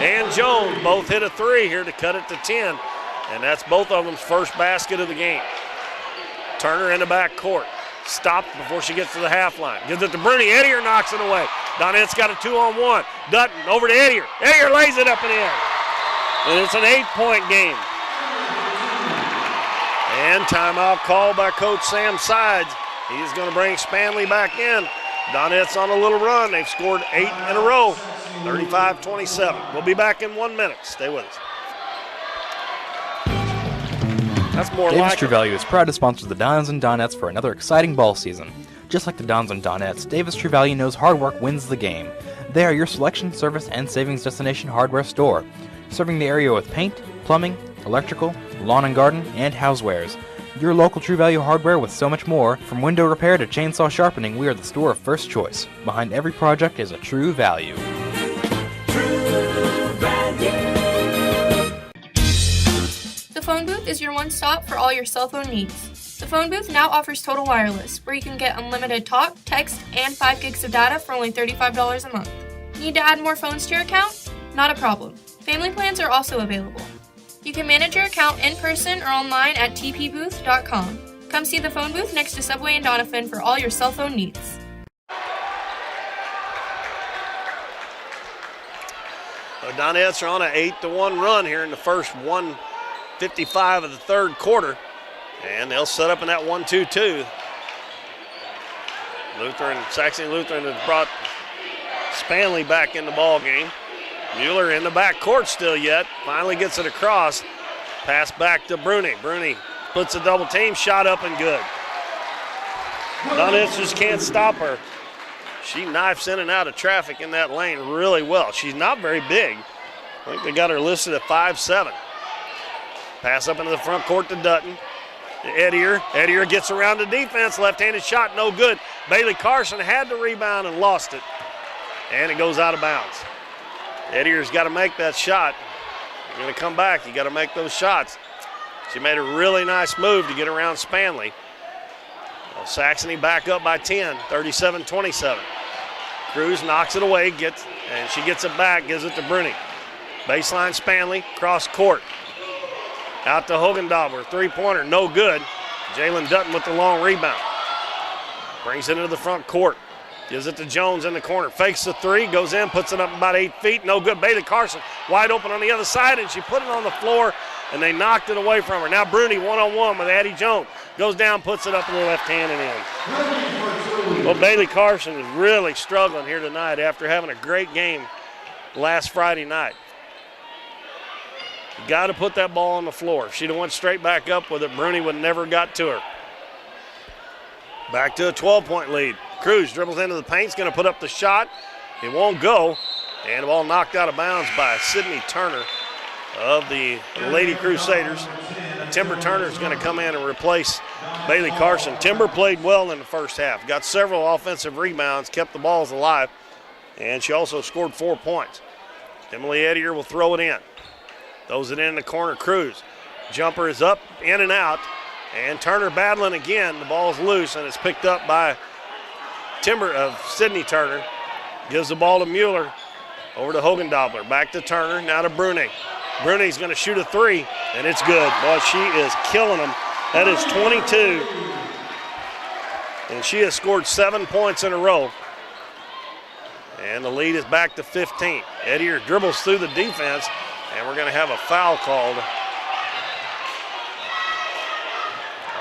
and Jones both hit a three here to cut it to 10. And that's both of them's first basket of the game. Turner in the back court. Stopped before she gets to the half line. Gives it to Bruni. Edier knocks it away. Donette's got a 2-on-1. Dutton over to Edier. Edier lays it up in the air. And it's an 8-point game. And timeout called by Coach Sam Sides. He's going to bring Spanley back in. Donette's on a little run. They've scored 8 in a row, 35-27. We'll be back in 1 minute. Stay with us. That's more Davis like True Value is proud to sponsor the Dons and Donettes for another exciting ball season. Just like the Dons and Donettes, Davis True Value knows hard work wins the game. They are your selection, service, and savings destination hardware store, serving the area with paint, plumbing, electrical, lawn and garden, and housewares. Your local True Value hardware with so much more. From window repair to chainsaw sharpening, we are the store of first choice. Behind every project is a True Value. The phone booth is your one-stop for all your cell phone needs. The phone booth now offers Total Wireless, where you can get unlimited talk, text, and 5 gigs of data for only $35 a month. Need to add more phones to your account? Not a problem. Family plans are also available. You can manage your account in person or online at tpbooth.com. Come see the phone booth next to Subway and Doniphan for all your cell phone needs. The Donettes are on an 8-1 run here in the first 1:55 of the third quarter. And they'll set up in that 1-2-2. Saxony Lutheran has brought Spanley back in the ball game. Mueller in the back court still yet. Finally gets it across. Pass back to Bruni. Bruni puts a double team, shot up and good. Donettes just can't stop her. She knifes in and out of traffic in that lane really well. She's not very big. I think they got her listed at 5'7". Pass up into the front court to Dutton. Edier. Edier gets around the defense. Left-handed shot, no good. Bailey Carson had the rebound and lost it. And it goes out of bounds. Edier's got to make that shot. You're going to come back. You got to make those shots. She made a really nice move to get around Spanley. Well, Saxony back up by 10, 37-27. Cruz knocks it away, and she gets it back, gives it to Bruni. Baseline Spanley, cross court. Out to Hogendobler, three-pointer, no good. Jalen Dutton with the long rebound. Brings it into the front court. Gives it to Jones in the corner. Fakes the three, goes in, puts it up about 8 feet. No good. Bailey Carson wide open on the other side, and she put it on the floor, and they knocked it away from her. Now Bruni one-on-one with Addie Jones. Goes down, puts it up in the left hand and in. Well, Bailey Carson is really struggling here tonight after having a great game last Friday night. You got to put that ball on the floor. If she'd have went straight back up with it, Bruni would never got to her. Back to a 12-point lead. Cruz dribbles into the paint. He's going to put up the shot. It won't go. And the ball knocked out of bounds by Sydney Turner of the Lady Crusaders. Timber Turner is going to come in and replace Bailey Carson. Timber played well in the first half. Got several offensive rebounds, kept the balls alive, and she also scored 4 points. Emily Edier will throw it in. Throws it in the corner. Cruz. Jumper is up, in and out. And Turner battling again. The ball's loose, and it's picked up by Sydney Turner. Gives the ball to Mueller. Over to Hogendobler. Back to Turner. Now to Bruni. Bruni's going to shoot a three, and it's good. Boy, she is killing them. That is 22. And she has scored 7 points in a row. And the lead is back to 15. Edier dribbles through the defense, and we're going to have a foul called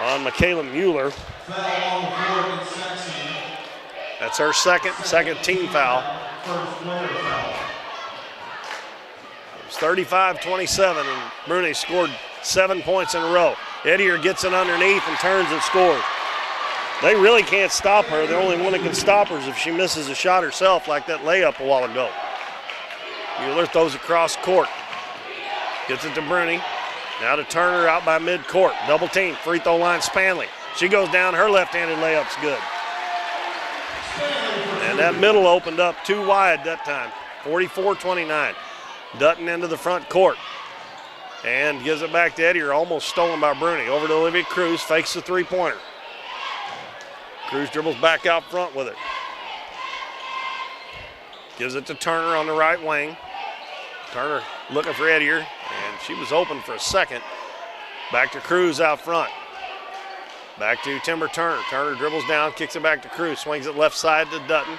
on Michaela Mueller. That's her second team foul. It's 35-27, and Bruni scored 7 points in a row. Edier gets it underneath and turns and scores. They really can't stop her. The only one that can stop her is if she misses a shot herself, like that layup a while ago. Mueller throws across court. Gets it to Bruni. Now to Turner out by midcourt. Double team, free throw line, Spanley. She goes down, her left-handed layup's good. And that middle opened up too wide that time. 44-29. Dutton into the front court. And gives it back to Edier, almost stolen by Bruni. Over to Olivia Cruz, fakes the three-pointer. Cruz dribbles back out front with it. Gives it to Turner on the right wing. Turner looking for Edier, and she was open for a second. Back to Cruz out front. Back to Timber Turner. Turner dribbles down, kicks it back to Cruz, swings it left side to Dutton.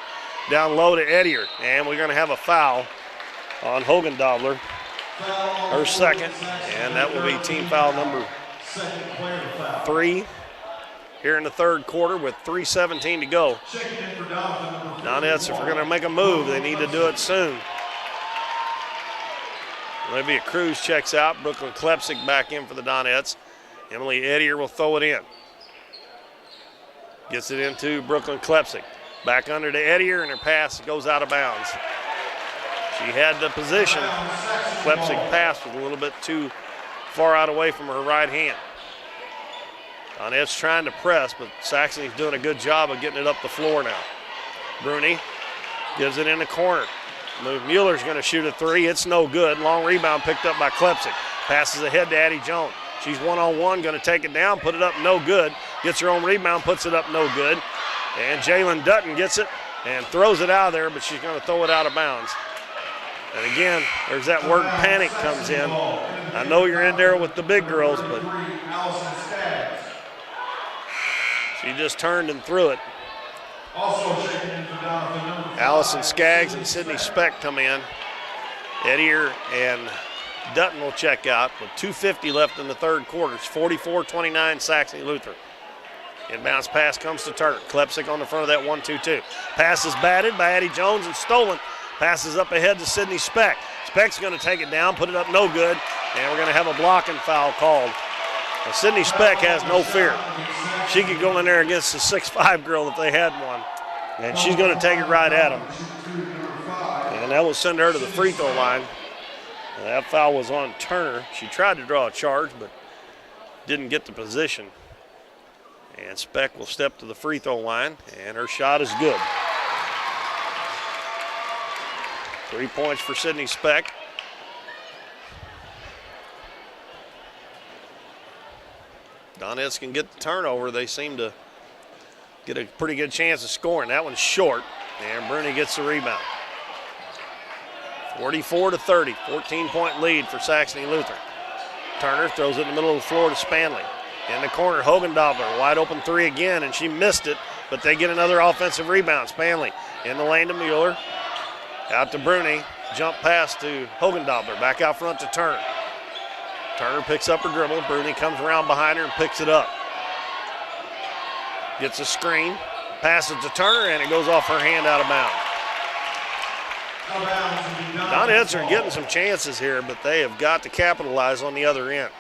Down low to Edier, and we're going to have a foul on Hogendobler. Her second, and that will be team foul number 3 here in the third quarter with 3:17 to go. Donettes, if we're going to make a move, they need to do it soon. Olivia Cruz checks out. Brooklyn Klepsik back in for the Donettes. Emily Edier will throw it in. Gets it into Brooklyn Klepsik. Back under to Edier, and her pass goes out of bounds. She had the position. Klepsik pass was a little bit too far out away from her right hand. Donettes trying to press, but Saxony's doing a good job of getting it up the floor now. Bruni gives it in the corner. Mueller's going to shoot a three. It's no good. Long rebound picked up by Klepsik. Passes ahead to Addie Jones. She's one-on-one, going to take it down, put it up, no good. Gets her own rebound, puts it up, no good. And Jalen Dutton gets it and throws it out of there, but she's going to throw it out of bounds. And again, there's that word panic comes in. I know you're in there with the big girls, but she just turned and threw it. Allison Skaggs and Sydney Speck come in. Edier and Dutton will check out with 2:50 left in the third quarter. It's 44-29 Saxony Lutheran. Inbounds pass comes to Turner. Klepsik on the front of that 1-2-2. Pass is batted by Addie Jones and stolen. Passes up ahead to Sydney Speck. Speck's going to take it down, put it up, no good, and we're going to have a blocking foul called. Now, Sydney Speck has no fear. She could go in there against the 6'5" girl if they had one, and she's going to take it right at him. And that will send her to the free throw line. And that foul was on Turner. She tried to draw a charge, but didn't get the position. And Speck will step to the free throw line, and her shot is good. 3 points for Sydney Speck. Donettes can get the turnover. They seem to get a pretty good chance of scoring. That one's short, and Bruni gets the rebound. 44-30, 14-point lead for Saxony Lutheran. Turner throws it in the middle of the floor to Spanley. In the corner, Hogendobler, wide open three again, and she missed it, but they get another offensive rebound. Spanley in the lane to Mueller. Out to Bruni, jump pass to Hogendobler, back out front to Turner. Turner picks up her dribble. Bruni comes around behind her and picks it up. Gets a screen, passes to Turner, and it goes off her hand out of bounds. Donettes are getting some chances here, but they have got to capitalize on the other end.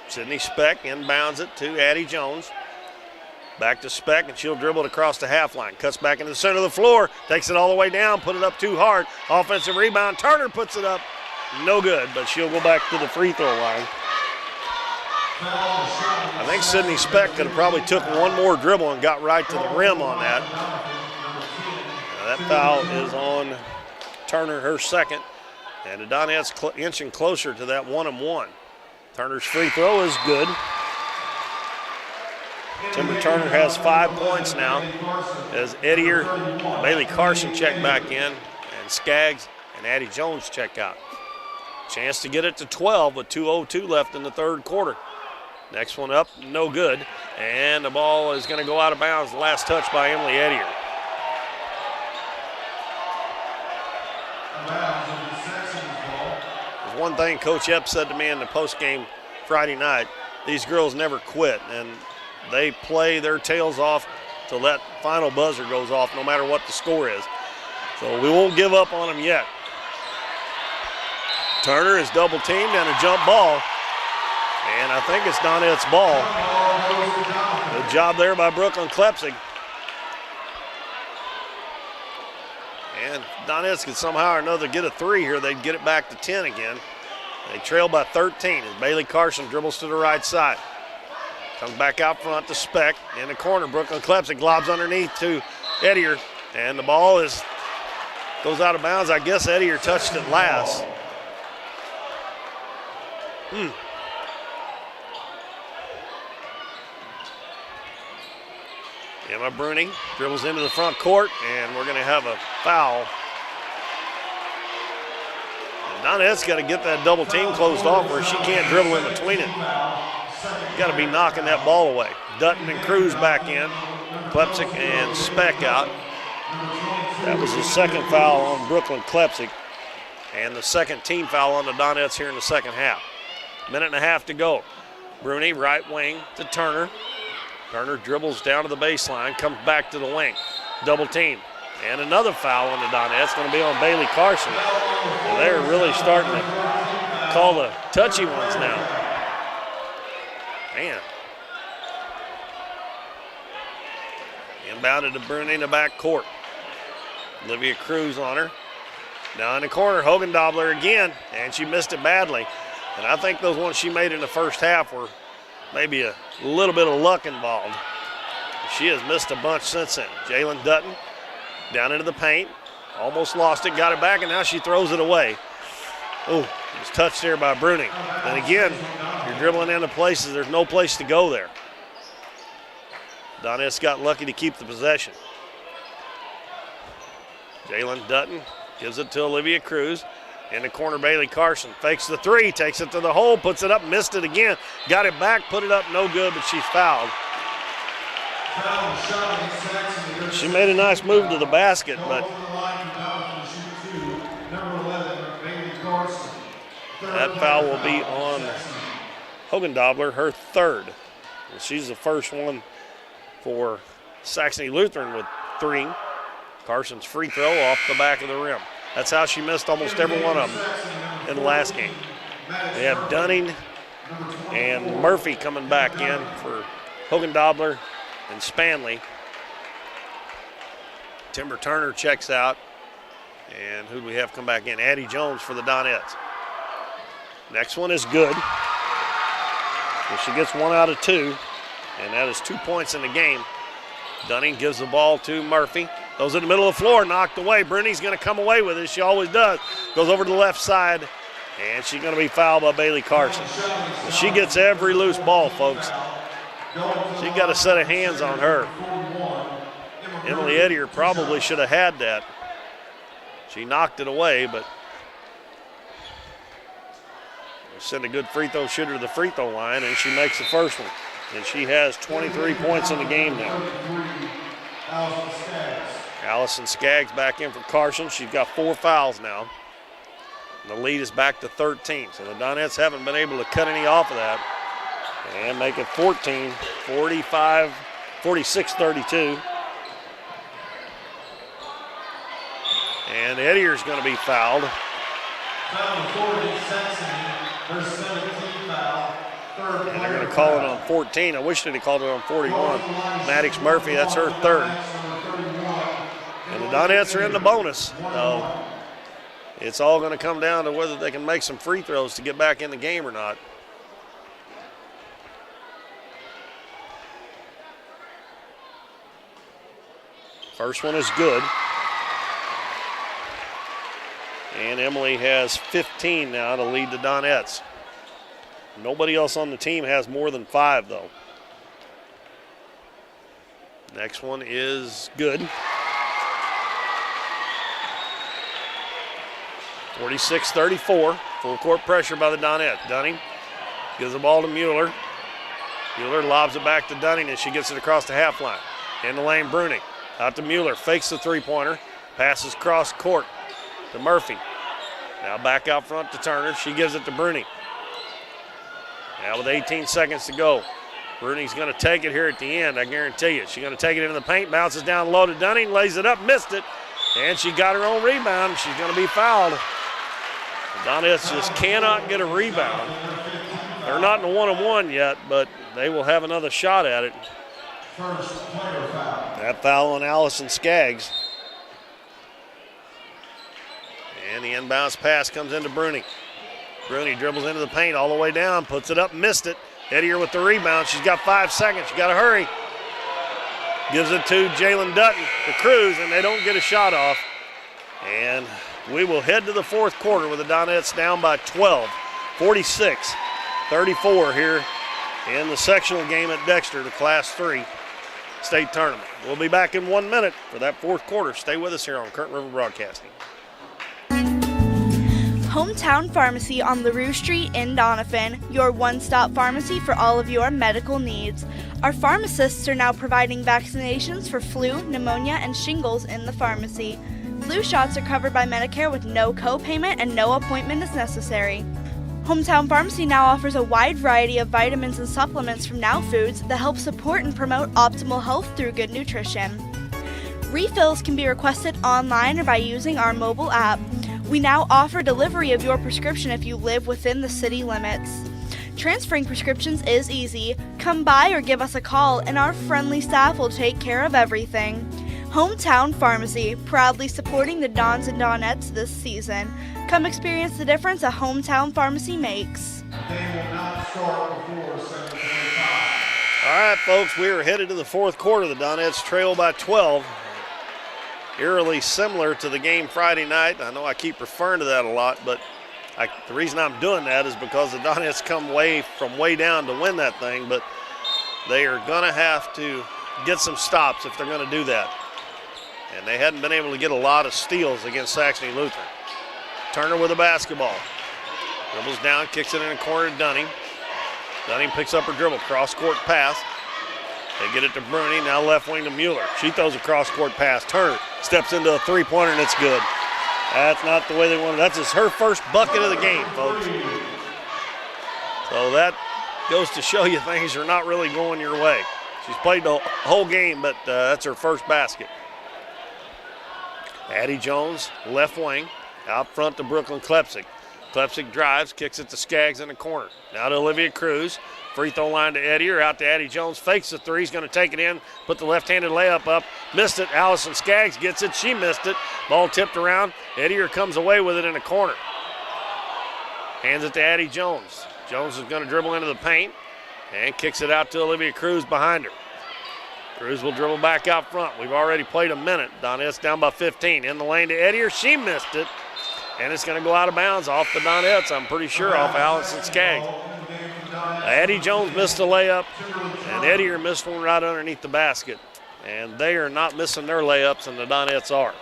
Sydney Speck inbounds it to Addie Jones. Back to Speck, and she'll dribble it across the half line. Cuts back into the center of the floor, takes it all the way down, put it up too hard. Offensive rebound, Turner puts it up. No good, but she'll go back to the free throw line. I think Sydney Speck could have probably took one more dribble and got right to the rim on that. Now that foul is on Turner, her second, and the Donettes inching closer to that 1-and-1. Turner's free throw is good. Timber Turner has 5 points now as Edier, Bailey Carson check back in, and Skaggs and Addie Jones check out. Chance to get it to 12 with 2:02 left in the third quarter. Next one up, no good. And the ball is going to go out of bounds. The last touch by Emily Edier. There's one thing Coach Epps said to me in the postgame Friday night. These girls never quit, and they play their tails off till that final buzzer goes off, no matter what the score is. So we won't give up on them yet. Turner is double teamed and a jump ball. And I think it's Donette's ball. Good job there by Brooklyn Klepsig. And Donettes could somehow or another get a 3 here. They'd get it back to 10 again. They trail by 13 as Bailey Carson dribbles to the right side. Comes back out front to Speck. In the corner, Brooklyn Klepsig lobs underneath to Edier. And the ball goes out of bounds. I guess Edier touched it last. Emma Bruning dribbles into the front court, and we're going to have a foul. And Donette's got to get that double team closed off where she can't dribble in between it. Got to be knocking that ball away. Dutton and Cruz back in. Klepsig and Speck out. That was the second foul on Brooklyn Klepsig, and the second team foul on the Donettes here in the second half. Minute and a half to go. Bruni, right wing to Turner. Turner dribbles down to the baseline, comes back to the wing. Double team. And another foul on the Donettes. Going to be on Bailey Carson. So they're really starting to call the touchy ones now. Man. Inbounded to Bruni in the back court. Olivia Cruz on her. Now in the corner, Hogendobler again, and she missed it badly. And I think those ones she made in the first half were maybe a little bit of luck involved. She has missed a bunch since then. Jalen Dutton down into the paint. Almost lost it, got it back, and now she throws it away. Oh, it was touched there by Bruning. And again, you're dribbling into places, there's no place to go there. Donettes got lucky to keep the possession. Jalen Dutton gives it to Olivia Cruz. In the corner, Bailey Carson fakes the 3, takes it to the hole, puts it up, missed it again. Got it back, put it up, no good, but she's fouled. She made a nice move to the basket, but that foul will be on Hogendobler, her third. And she's the first one for Saxony Lutheran with 3. Carson's free throw off the back of the rim. That's how she missed almost every one of them in the last game. They have Dunning and Murphy coming back in for Hogendobler and Spanley. Timber Turner checks out. And who do we have come back in? Addie Jones for the Donettes. Next one is good. So she gets 1 out of 2, and that is 2 points in the game. Dunning gives the ball to Murphy. Goes in the middle of the floor, knocked away. Bruni's going to come away with it. She always does. Goes over to the left side, and she's going to be fouled by Bailey Carson. But she gets every loose ball, folks. She got a set of hands on her. Emily Edier probably should have had that. She knocked it away, but send a good free throw shooter to the free throw line, and she makes the first one. And she has 23 points in the game now. Allison Skaggs back in for Carson. She's got 4 fouls now. And the lead is back to 13. So the Donettes haven't been able to cut any off of that. And make it 14, 45, 46-32. And Edier's going to be fouled. And they're going to call it on 14. I wish they'd have called it on 41. Maddox Murphy, that's her third. And the Donettes are in the bonus. So it's all going to come down to whether they can make some free throws to get back in the game or not. First one is good. And Emily has 15 now to lead the Donettes. Nobody else on the team has more than 5, though. Next one is good. 46-34. Full court pressure by the Donettes. Dunning gives the ball to Mueller. Mueller lobs it back to Dunning, and she gets it across the half line. In the lane, Bruning. Out to Mueller, fakes the three-pointer, passes cross court to Murphy. Now back out front to Turner. She gives it to Bruning. Now with 18 seconds to go. Bruning's going to take it here at the end, I guarantee you. She's going to take it into the paint, bounces down low to Dunning, lays it up, missed it, and she got her own rebound. She's going to be fouled. The Donettes just cannot get a rebound. They're not in the 1-on-1 yet, but they will have another shot at it. That foul on Allison Skaggs. And the inbounds pass comes into Bruning. Bruning dribbles into the paint all the way down, puts it up, missed it. Edier with the rebound. She's got 5 seconds. She's got to hurry. Gives it to Jalen Dutton to Cruz, and they don't get a shot off. And we will head to the fourth quarter with the Donettes down by 12, 46-34 here in the sectional game at Dexter, the Class 3 state tournament. We'll be back in 1 minute for that fourth quarter. Stay with us here on Current River Broadcasting. Hometown Pharmacy on LaRue Street in Doniphan, your one-stop pharmacy for all of your medical needs. Our pharmacists are now providing vaccinations for flu, pneumonia, and shingles in the pharmacy. Flu shots are covered by Medicare with no co-payment and no appointment is necessary. Hometown Pharmacy now offers a wide variety of vitamins and supplements from Now Foods that help support and promote optimal health through good nutrition. Refills can be requested online or by using our mobile app. We now offer delivery of your prescription if you live within the city limits. Transferring prescriptions is easy. Come by or give us a call and our friendly staff will take care of everything. Hometown Pharmacy, proudly supporting the Dons and Donettes this season. Come experience the difference a Hometown Pharmacy makes. All right, folks, we are headed to the fourth quarter. The Donettes trail by 12. Eerily similar to the game Friday night. I know I keep referring to that a lot, but the reason I'm doing that is because the Donettes come from way down to win that thing, but they are going to have to get some stops if they're going to do that. And they hadn't been able to get a lot of steals against Saxony Lutheran. Turner with the basketball. Dribbles down, kicks it in the corner to Dunning. Dunning picks up her dribble, cross-court pass. They get it to Bruni, now left wing to Mueller. She throws a cross-court pass. Turner steps into a three-pointer, and it's good. That's not the way they wanted. That's her first bucket of the game, folks. So that goes to show you things are not really going your way. She's played the whole game, but that's her first basket. Addie Jones, left wing, out front to Brooklyn Klepsik. Klepsik drives, kicks it to Skaggs in the corner. Now to Olivia Cruz. Free throw line to Edier, out to Addie Jones, fakes the three, he's going to take it in, put the left-handed layup up, missed it. Allison Skaggs gets it, she missed it. Ball tipped around, Edier comes away with it in the corner. Hands it to Addie Jones. Jones is going to dribble into the paint and kicks it out to Olivia Cruz behind her. Cruz will dribble back out front. We've already played a minute. Donettes down by 15. In the lane to Edier, she missed it. And it's going to go out of bounds off the Donettes, I'm pretty sure, off Allison Skaggs. Addie Jones missed a layup, and Edier missed one right underneath the basket. And they are not missing their layups, and the Donettes are.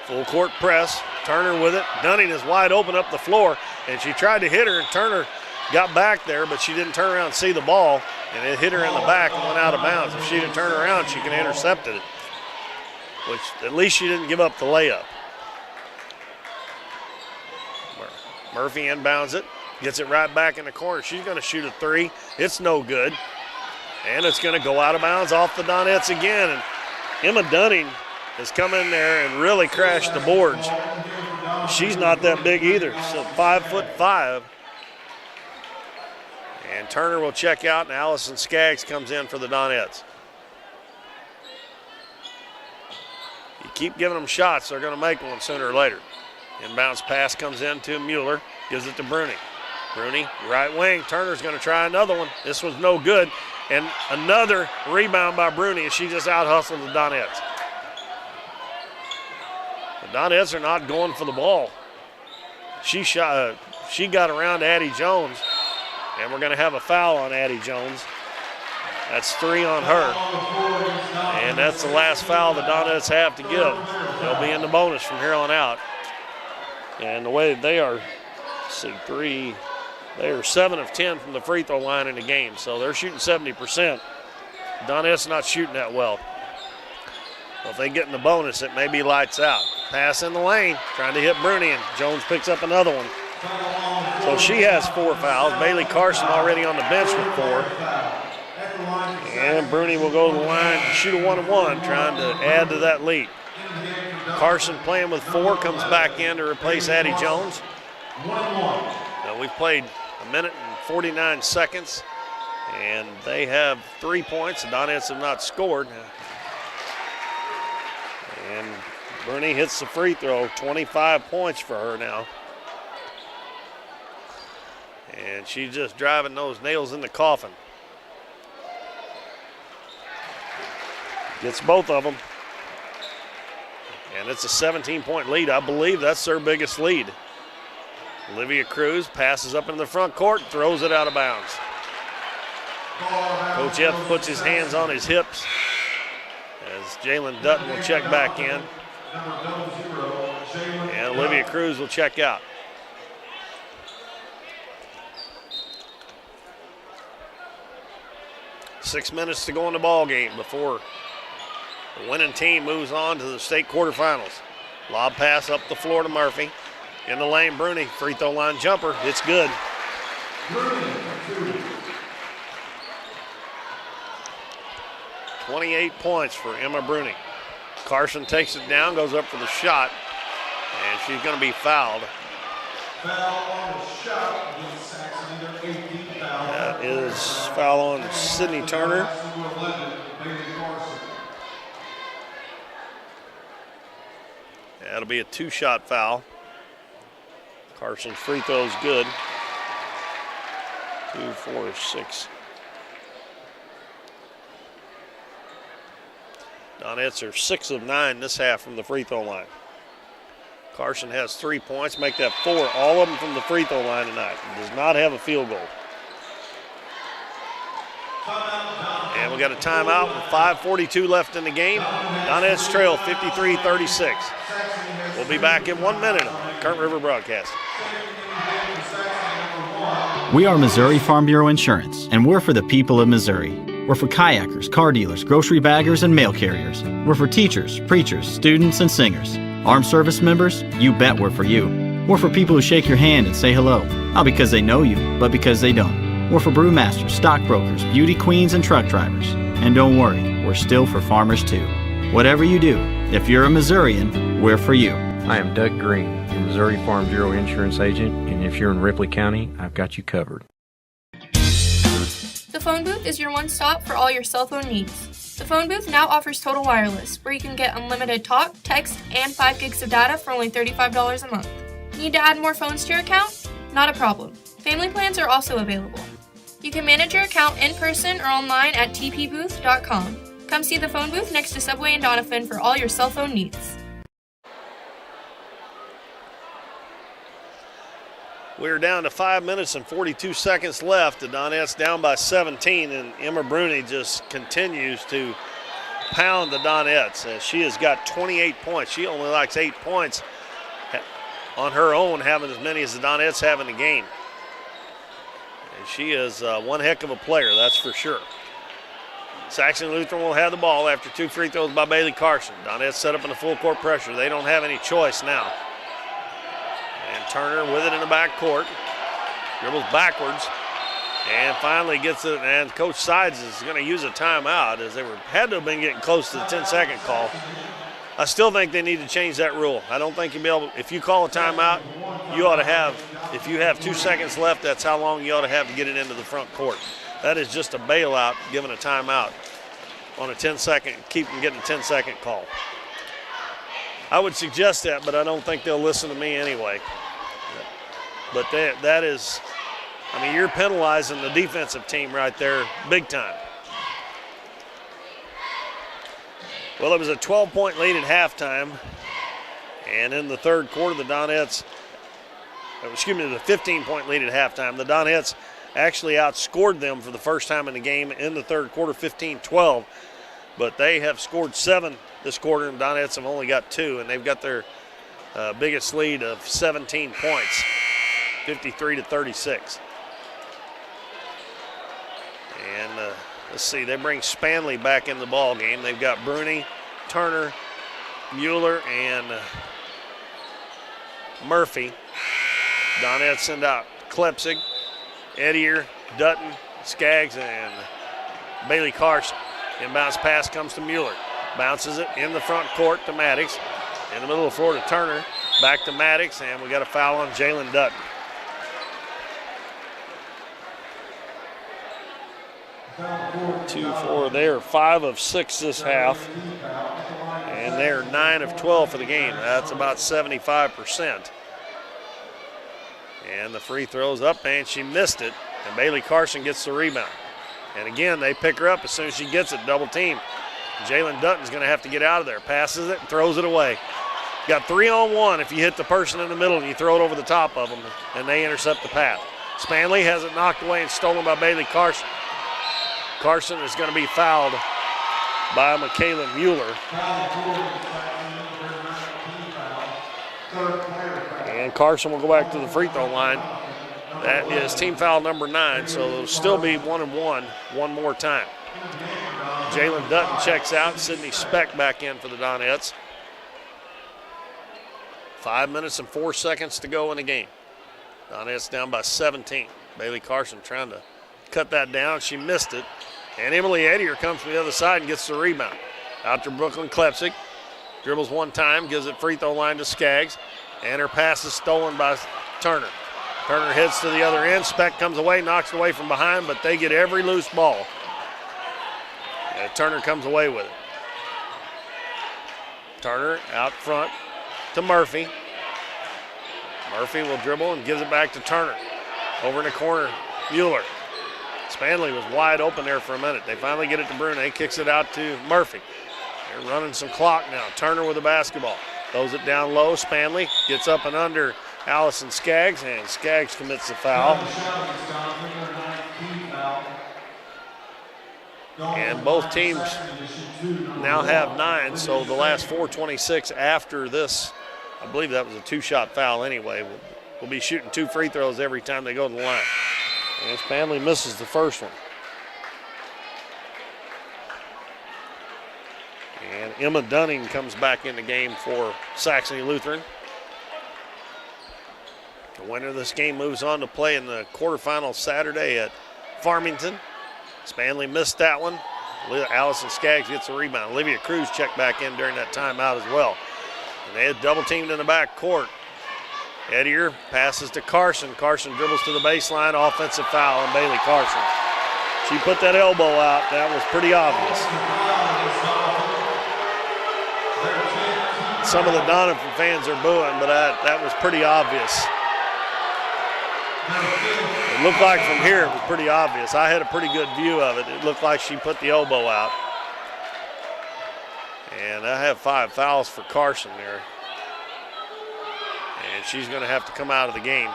Full court press, Turner with it. Dunning is wide open up the floor, and she tried to hit her, and Turner got back there, but she didn't turn around and see the ball, and it hit her in the back and went out of bounds. If she didn't turn around, she could have intercepted it, which at least she didn't give up the layup. Murphy inbounds it, gets it right back in the corner. She's going to shoot a three. It's no good. And it's going to go out of bounds off the Donettes again. And Emma Dunning has come in there and really crashed the boards. She's not that big either, so 5'5". And Turner will check out, and Allison Skaggs comes in for the Donettes. You keep giving them shots, they're going to make one sooner or later. Inbounds pass comes in to Mueller, gives it to Bruni. Bruni, right wing. Turner's going to try another one. This was no good. And another rebound by Bruni as she just out-hustled the Donettes. The Donettes are not going for the ball. She got around to Addie Jones, and we're going to have a foul on Addie Jones. That's 3 on her. And that's the last foul the Donettes have to give. They'll be in the bonus from here on out. And the way that they are, let's see, 3, They are 7 of 10 from the free throw line in the game, so they're shooting 70%. Donettes not shooting that well. Well, if they get in the bonus, it may be lights out. Pass in the lane, trying to hit Bruni, and Jones picks up another one. So she has 4 fouls. Bailey Carson already on the bench with 4. And Bruni will go to the line to shoot a 1-1, trying to add to that lead. Carson playing with 4, comes back in to replace Addie Jones. Now we've played 1 minute and 49 seconds, and they have 3 points. The Donettes have not scored. And Bruni hits the free throw, 25 points for her now. And she's just driving those nails in the coffin. Gets both of them. And it's a 17-point lead. I believe that's their biggest lead. Olivia Cruz passes up into the front court, throws it out of bounds. Coach F puts his hands on his hips as Jalen Dutton will check back in. And Olivia Cruz will check out. Six minutes to go in the ball game before the winning team moves on to the state quarterfinals. Lob pass up the floor to Murphy. In the lane, Bruni, free throw line jumper. It's good. 28 points for Emma Bruni. Carson takes it down, goes up for the shot, and she's going to be fouled. That is foul on Sydney Turner. That'll be a 2-shot foul. Carson's free throw is good. 2, 4, 6. Donettes are 6 of 9 this half from the free throw line. Carson has 3 points, make that 4, all of them from the free throw line tonight. He does not have a field goal. And we got a timeout with 5:42 left in the game. Donettes trail 53-36. We'll be back in 1 minute on the Current River Broadcast. We are Missouri Farm Bureau Insurance, and we're for the people of Missouri. We're for kayakers, car dealers, grocery baggers, and mail carriers. We're for teachers, preachers, students, and singers. Armed service members, you bet we're for you. We're for people who shake your hand and say hello, not because they know you, but because they don't. We're for brewmasters, stockbrokers, beauty queens, and truck drivers. And don't worry, we're still for farmers too. Whatever you do, if you're a Missourian, we're for you. I am Doug Green, your Missouri Farm Bureau Insurance Agent, and if you're in Ripley County, I've got you covered. The phone booth is your one stop for all your cell phone needs. The phone booth now offers Total Wireless, where you can get unlimited talk, text, and 5 gigs of data for only $35 a month. Need to add more phones to your account? Not a problem. Family plans are also available. You can manage your account in person or online at tpbooth.com. Come see the phone booth next to Subway in Doniphan for all your cell phone needs. We're down to 5 minutes and 42 seconds left. The Donettes down by 17, and Emma Bruni just continues to pound the Donettes. She has got 28 points. She only likes 8 points on her own, having as many as the Donettes have in the game. And she is one heck of a player, that's for sure. Saxony Lutheran will have the ball after 2 free throws by Bailey Carson. Donettes set up in the full court pressure. They don't have any choice now. And Turner with it in the back court. Dribbles backwards and finally gets it. And Coach Sides is going to use a timeout as they had to have been getting close to the 10-second call. I still think they need to change that rule. I don't think you'll be able, if you call a timeout, you ought to have, if you have 2 seconds left, that's how long you ought to have to get it into the front court. That is just a bailout, giving a timeout on a 10-second, keep them getting a 10-second call. I would suggest that, but I don't think they'll listen to me anyway. But that is, I mean, you're penalizing the defensive team right there big time. Well, it was a 12-point lead at halftime. And in the third quarter, the 15-point lead at halftime. The Donettes actually outscored them for the first time in the game in the third quarter, 15-12. But they have scored 7 this quarter, and Donettes have only got 2, and they've got their biggest lead of 17 points, 53-36. And let's see, they bring Spanley back in the ball game. They've got Bruni, Turner, Mueller, and Murphy. Donettes send out Klepsig, Edier, Dutton, Skaggs, and Bailey Carson. Inbounds pass comes to Mueller. Bounces it in the front court to Maddox. In the middle of the floor to Turner. Back to Maddox, and we got a foul on Jalen Dutton. Two, four there, 5 of 6 this half. And they're 9 of 12 for the game. That's about 75%. And the free throw's up, and she missed it. And Bailey Carson gets the rebound. And again, they pick her up as soon as she gets it, double team. Jalen Dutton's going to have to get out of there. Passes it and throws it away. Got 3-on-1 if you hit the person in the middle and you throw it over the top of them, and they intercept the pass. Spanley has it knocked away and stolen by Bailey Carson. Carson is going to be fouled by Michaela Mueller. And Carson will go back to the free throw line. That is team foul number 9, so it'll still be 1-1 one more time. Jalen Dutton checks out. Sydney Speck back in for the Donettes. 5 minutes and 4 seconds to go in the game. Donettes down by 17. Bailey Carson trying to cut that down. She missed it. And Emily Edier comes from the other side and gets the rebound. Out to Brooklyn Klepsig. Dribbles one time, gives it free throw line to Skaggs. And her pass is stolen by Turner. Turner heads to the other end. Speck comes away, knocks it away from behind, but they get every loose ball. And Turner comes away with it. Turner out front to Murphy. Murphy will dribble and gives it back to Turner. Over in the corner, Mueller. Spanley was wide open there for a minute. They finally get it to Brune. Kicks it out to Murphy. They're running some clock now. Turner with the basketball. Throws it down low. Spanley gets up and under Allison Skaggs, and Skaggs commits the foul. And both teams now have 9, so the last 4:26 after this, I believe that was a 2-shot foul anyway. We'll be shooting 2 free throws every time they go to the line. And Spanley misses the first one. And Emma Dunning comes back in the game for Saxony Lutheran. The winner of this game moves on to play in the quarterfinals Saturday at Farmington. Spanley missed that one. Allison Skaggs gets a rebound. Olivia Cruz checked back in during that timeout as well. And they had double teamed in the back court. Edier passes to Carson. Carson dribbles to the baseline. Offensive foul on Bailey Carson. She put that elbow out. That was pretty obvious. Some of the Doniphan fans are booing, but that was pretty obvious. It looked like from here it was pretty obvious. I had a pretty good view of it. It looked like she put the elbow out. And I have 5 fouls for Carson there. And she's going to have to come out of the game.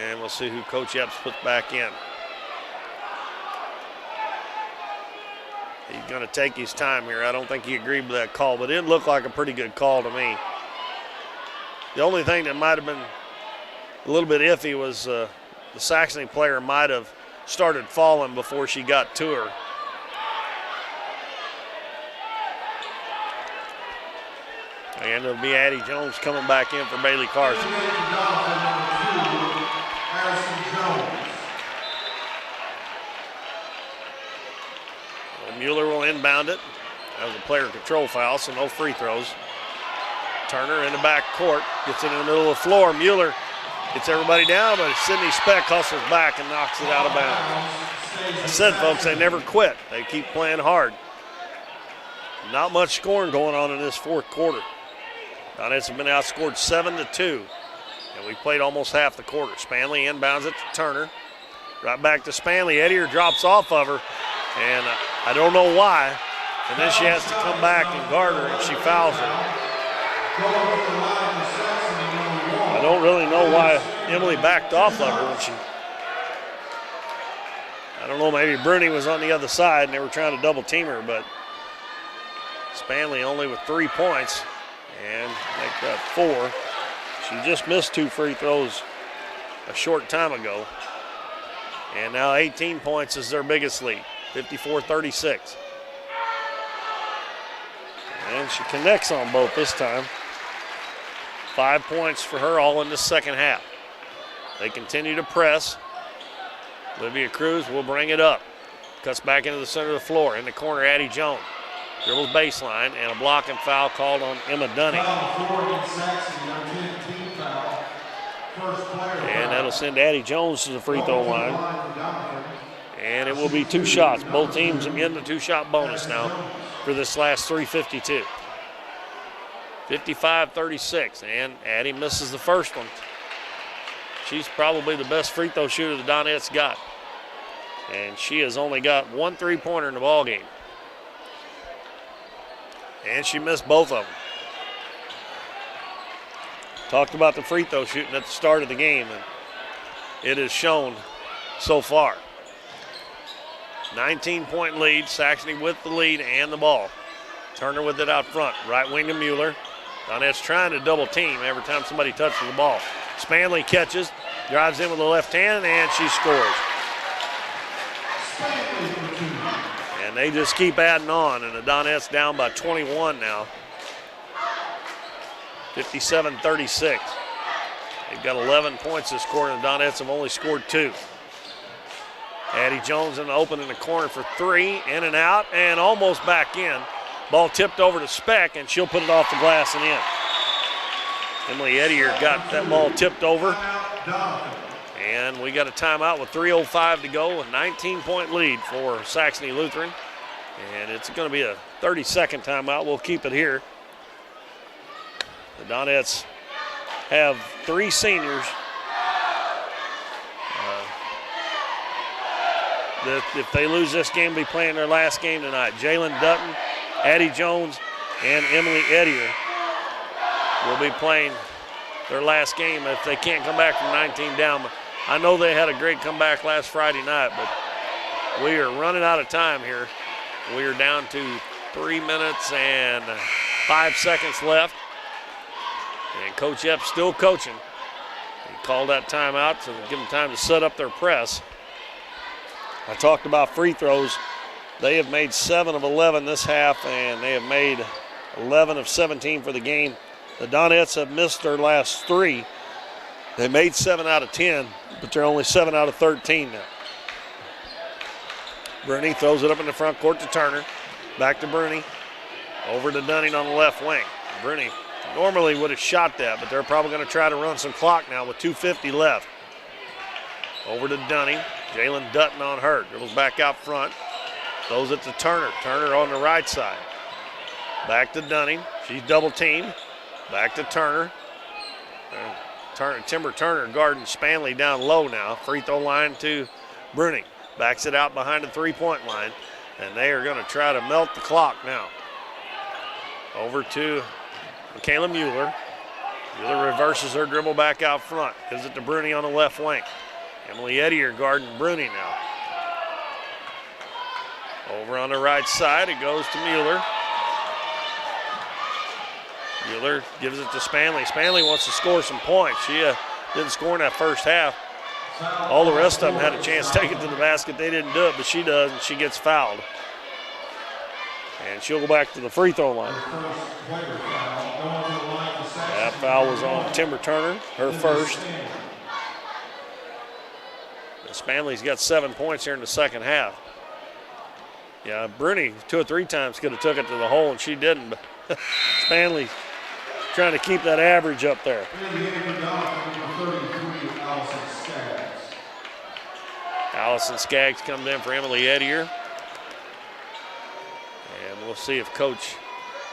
And we'll see who Coach Epps puts back in. He's going to take his time here. I don't think he agreed with that call, but it looked like a pretty good call to me. The only thing that might have been a little bit iffy was the Saxony player might have started falling before she got to her. And it'll be Addie Jones coming back in for Bailey Carson. Well, Mueller will inbound it. That was a player control foul, so no free throws. Turner in the back court, gets it in the middle of the floor. Mueller gets everybody down, but Sydney Speck hustles back and knocks it out of bounds. I said, folks, they never quit. They keep playing hard. Not much scoring going on in this fourth quarter. Donettes have been outscored 7-2, and we played almost half the quarter. Spanley inbounds it to Turner. Right back to Spanley. Edier drops off of her, and I don't know why. And then she has to come back and guard her, and she fouls her. I don't really know why Emily backed off of her when she. I don't know, maybe Bruni was on the other side and they were trying to double team her, but Spanley only with 3 points and make that 4. She just missed 2 free throws a short time ago. And now 18 points is their biggest lead, 54-36. And she connects on both this time. 5 points for her all in the second half. They continue to press. Olivia Cruz will bring it up. Cuts back into the center of the floor. In the corner, Addie Jones. Dribbles baseline, and a block and foul called on Emma Dunning. And that'll send Addie Jones to the free throw line. And it will be 2 shots. Both teams are getting the 2-shot bonus now for this last 3:52. 55-36, and Addie misses the first one. She's probably the best free throw shooter the Donettes got. And she has only got 1 3-pointer in the ball game. And she missed both of them. Talked about the free throw shooting at the start of the game, and it has shown so far. 19-point lead, Saxony with the lead and the ball. Turner with it out front, right wing to Mueller. Donettes trying to double team every time somebody touches the ball. Spanley catches, drives in with the left hand, and she scores. And they just keep adding on, and the Donettes down by 21 now. 57-36. They've got 11 points this quarter, and the Donettes have only scored 2. Addie Jones in the open in the corner for 3, in and out, and almost back in. Ball tipped over to Speck, and she'll put it off the glass and in. Emily Ettier got that ball tipped over. And we got a timeout with 3:05 to go, a 19-point lead for Saxony Lutheran. And it's going to be a 30-second timeout. We'll keep it here. The Donettes have 3 seniors that if they lose this game, will be playing their last game tonight. Jalen Dutton, Addie Jones, and Emily Ettier will be playing their last game if they can't come back from 19 down. I know they had a great comeback last Friday night, but we are running out of time here. We are down to 3 minutes and 5 seconds left. And Coach Epps still coaching. He called that timeout to give them time to set up their press. I talked about free throws. They have made 7 of 11 this half, and they have made 11 of 17 for the game. The Donettes have missed their last 3. They made 7 out of 10, but they're only 7 out of 13 now. Bruni throws it up in the front court to Turner. Back to Bruni. Over to Dunning on the left wing. Bruni normally would have shot that, but they're probably going to try to run some clock now with 2:50 left. Over to Dunning. Jalen Dutton on her. Dribbles back out front. Throws it to Turner. Turner on the right side. Back to Dunning. She's double teamed. Back to Turner. Timber Turner guarding Spanley down low now. Free throw line to Bruni. Backs it out behind the 3-point line. And they are going to try to melt the clock now. Over to Michaela Mueller. Mueller reverses her dribble back out front. Gives it to Bruni on the left wing. Emily Ettier guarding Bruni now. Over on the right side, it goes to Mueller. Mueller gives it to Spanley. Spanley wants to score some points. She didn't score in that first half. All the rest of them had a chance to take it to the basket. They didn't do it, but she does, and she gets fouled. And she'll go back to the free throw line. That foul was on Timber Turner, her first. Spanley's got 7 points here in the second half. Yeah, Bruni 2 or 3 times could have took it to the hole, and she didn't. But Spanley trying to keep that average up there. Allison Skaggs comes in for Emily Ettier. And we'll see if Coach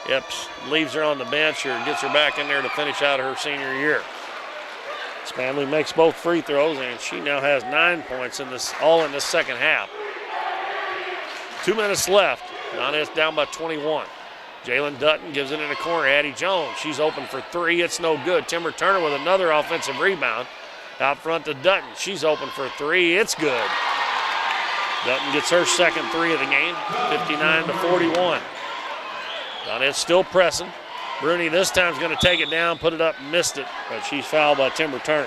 Epps leaves her on the bench or gets her back in there to finish out her senior year. Spanley makes both free throws, and she now has 9 points in this, all in this second half. 2 minutes left. Donettes down by 21. Jalen Dutton gives it in the corner. Addie Jones, she's open for 3. It's no good. Timber Turner with another offensive rebound. Out front to Dutton. She's open for 3. It's good. Dutton gets her second 3 of the game. 59-41. Donettes still pressing. Bruni this time is going to take it down, put it up, missed it, but she's fouled by Timber Turner.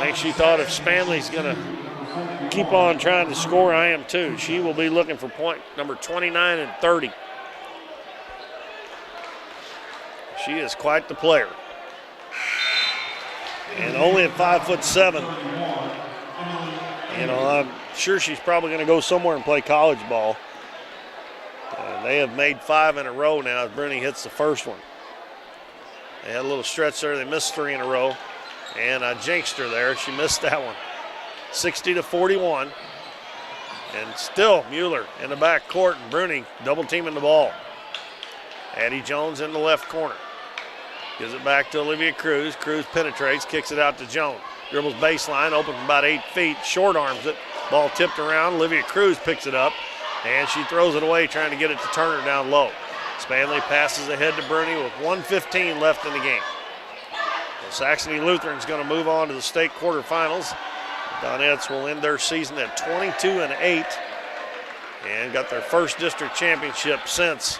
think she thought if Spanley's going to keep on trying to score, I am too. She will be looking for point number 29 and 30. She is quite the player. And only at 5'7", I'm sure she's probably going to go somewhere and play college ball. They have made 5 in a row now as Bruni hits the first one. They had a little stretch there. They missed 3 in a row. And I jinxed her there. She missed that one. 60-41. And still Mueller in the back court and Bruni double teaming the ball. Addie Jones in the left corner. Gives it back to Olivia Cruz. Cruz penetrates, kicks it out to Jones. Dribbles baseline, open from about 8 feet, short arms it. Ball tipped around. Olivia Cruz picks it up, and she throws it away, trying to get it to Turner down low. Spanley passes ahead to Bruni with 1:15 left in the game. Well, Saxony Lutheran's going to move on to the state quarterfinals. Donettes will end their season at 22-8 and got their first district championship since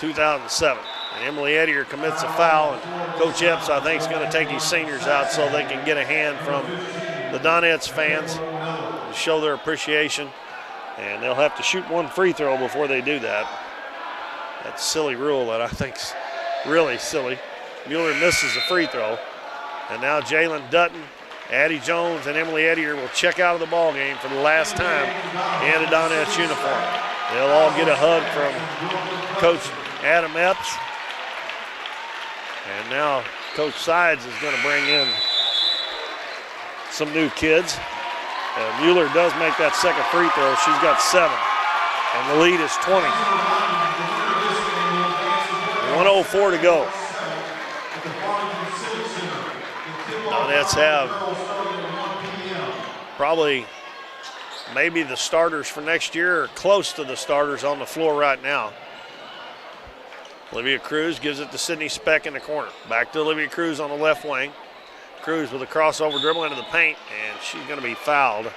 2007. And Emily Ettier commits a foul, and Coach Epps, I think, is going to take his seniors out so they can get a hand from the Donettes fans to show their appreciation. And they'll have to shoot 1 free throw before they do that. That's a silly rule that I think's really silly. Mueller misses the free throw. And now Jalen Dutton, Addie Jones, and Emily Ettier will check out of the ball game for the last time in a Donettes uniform. They'll all get a hug from Coach Adam Epps. And now Coach Sides is going to bring in some new kids. Mueller does make that second free throw. She's got 7, and the lead is 20. 1:04 to go. Donettes have probably maybe the starters for next year or close to the starters on the floor right now. Olivia Cruz gives it to Sydney Speck in the corner. Back to Olivia Cruz on the left wing. Cruz with a crossover dribble into the paint, and she's going to be fouled.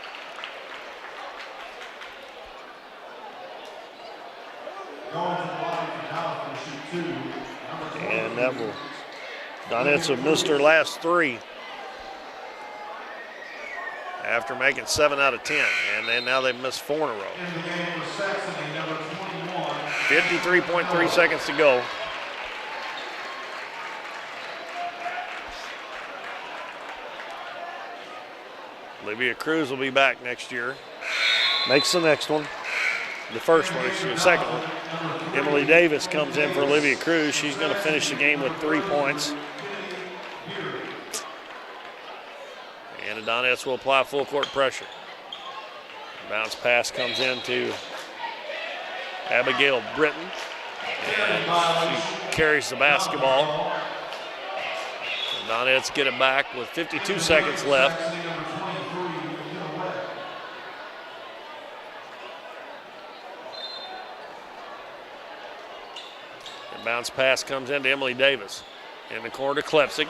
And that will, Donettes have missed her last 3 after making 7 out of 10, and then now they've missed 4 in a row. 53.3 seconds to go. Olivia Cruz will be back next year. Makes the next one. The first one, the second one. Emily Davis comes in for Olivia Cruz. She's going to finish the game with 3 points. And the Donettes will apply full court pressure. Bounce pass comes in to Abigail Britton. And she carries the basketball. And Donettes get it back with 52 seconds left. And bounce pass comes in to Emily Davis. In the corner to Klepsig.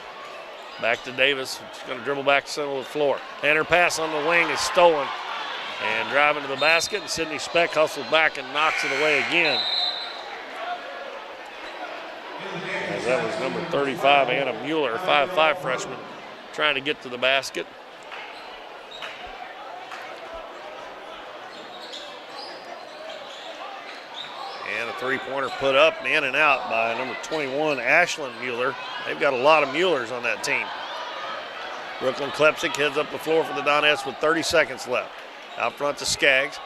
Back to Davis. She's going to dribble back to the center of the floor. And her pass on the wing is stolen. And driving to the basket, and Sydney Speck hustles back and knocks it away again. As that was number 35, Anna Mueller, 5'5" freshman, trying to get to the basket. And a three-pointer put up and in and out by number 21, Ashlyn Mueller. They've got a lot of Muellers on that team. Brooklyn Klepsik heads up the floor for the Donettes with 30 seconds left. Out front to Skaggs.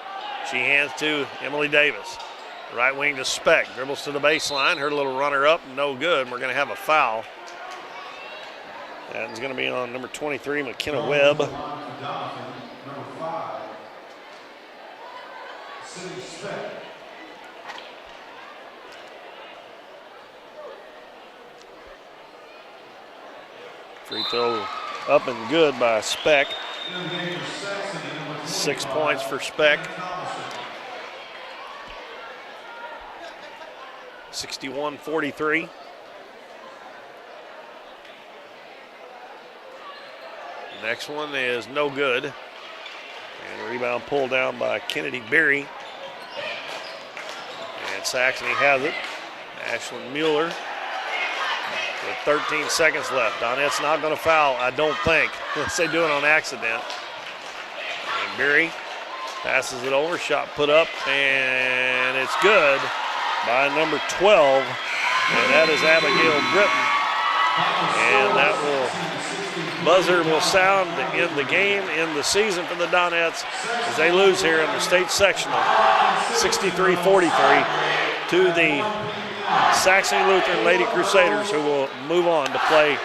She hands to Emily Davis. Right wing to Speck. Dribbles to the baseline. Her little runner up, no good. We're going to have a foul. That is going to be on number 23, McKenna Webb. Free throw up and good by Speck. 6 points for Speck. 61-43. Next one is no good. And rebound pulled down by Kennedy Berry. And Saxony has it. Ashlyn Mueller with 13 seconds left. Donettes not going to foul, I don't think, unless they do it on accident. And Beery passes it over, shot put up, and it's good by number 12, and that is Abigail Britton. And that buzzer will sound to end the game, end the season for the Donettes as they lose here in the state sectional, 63-43 to the Saxony Lutheran Lady Crusaders, who will move on to play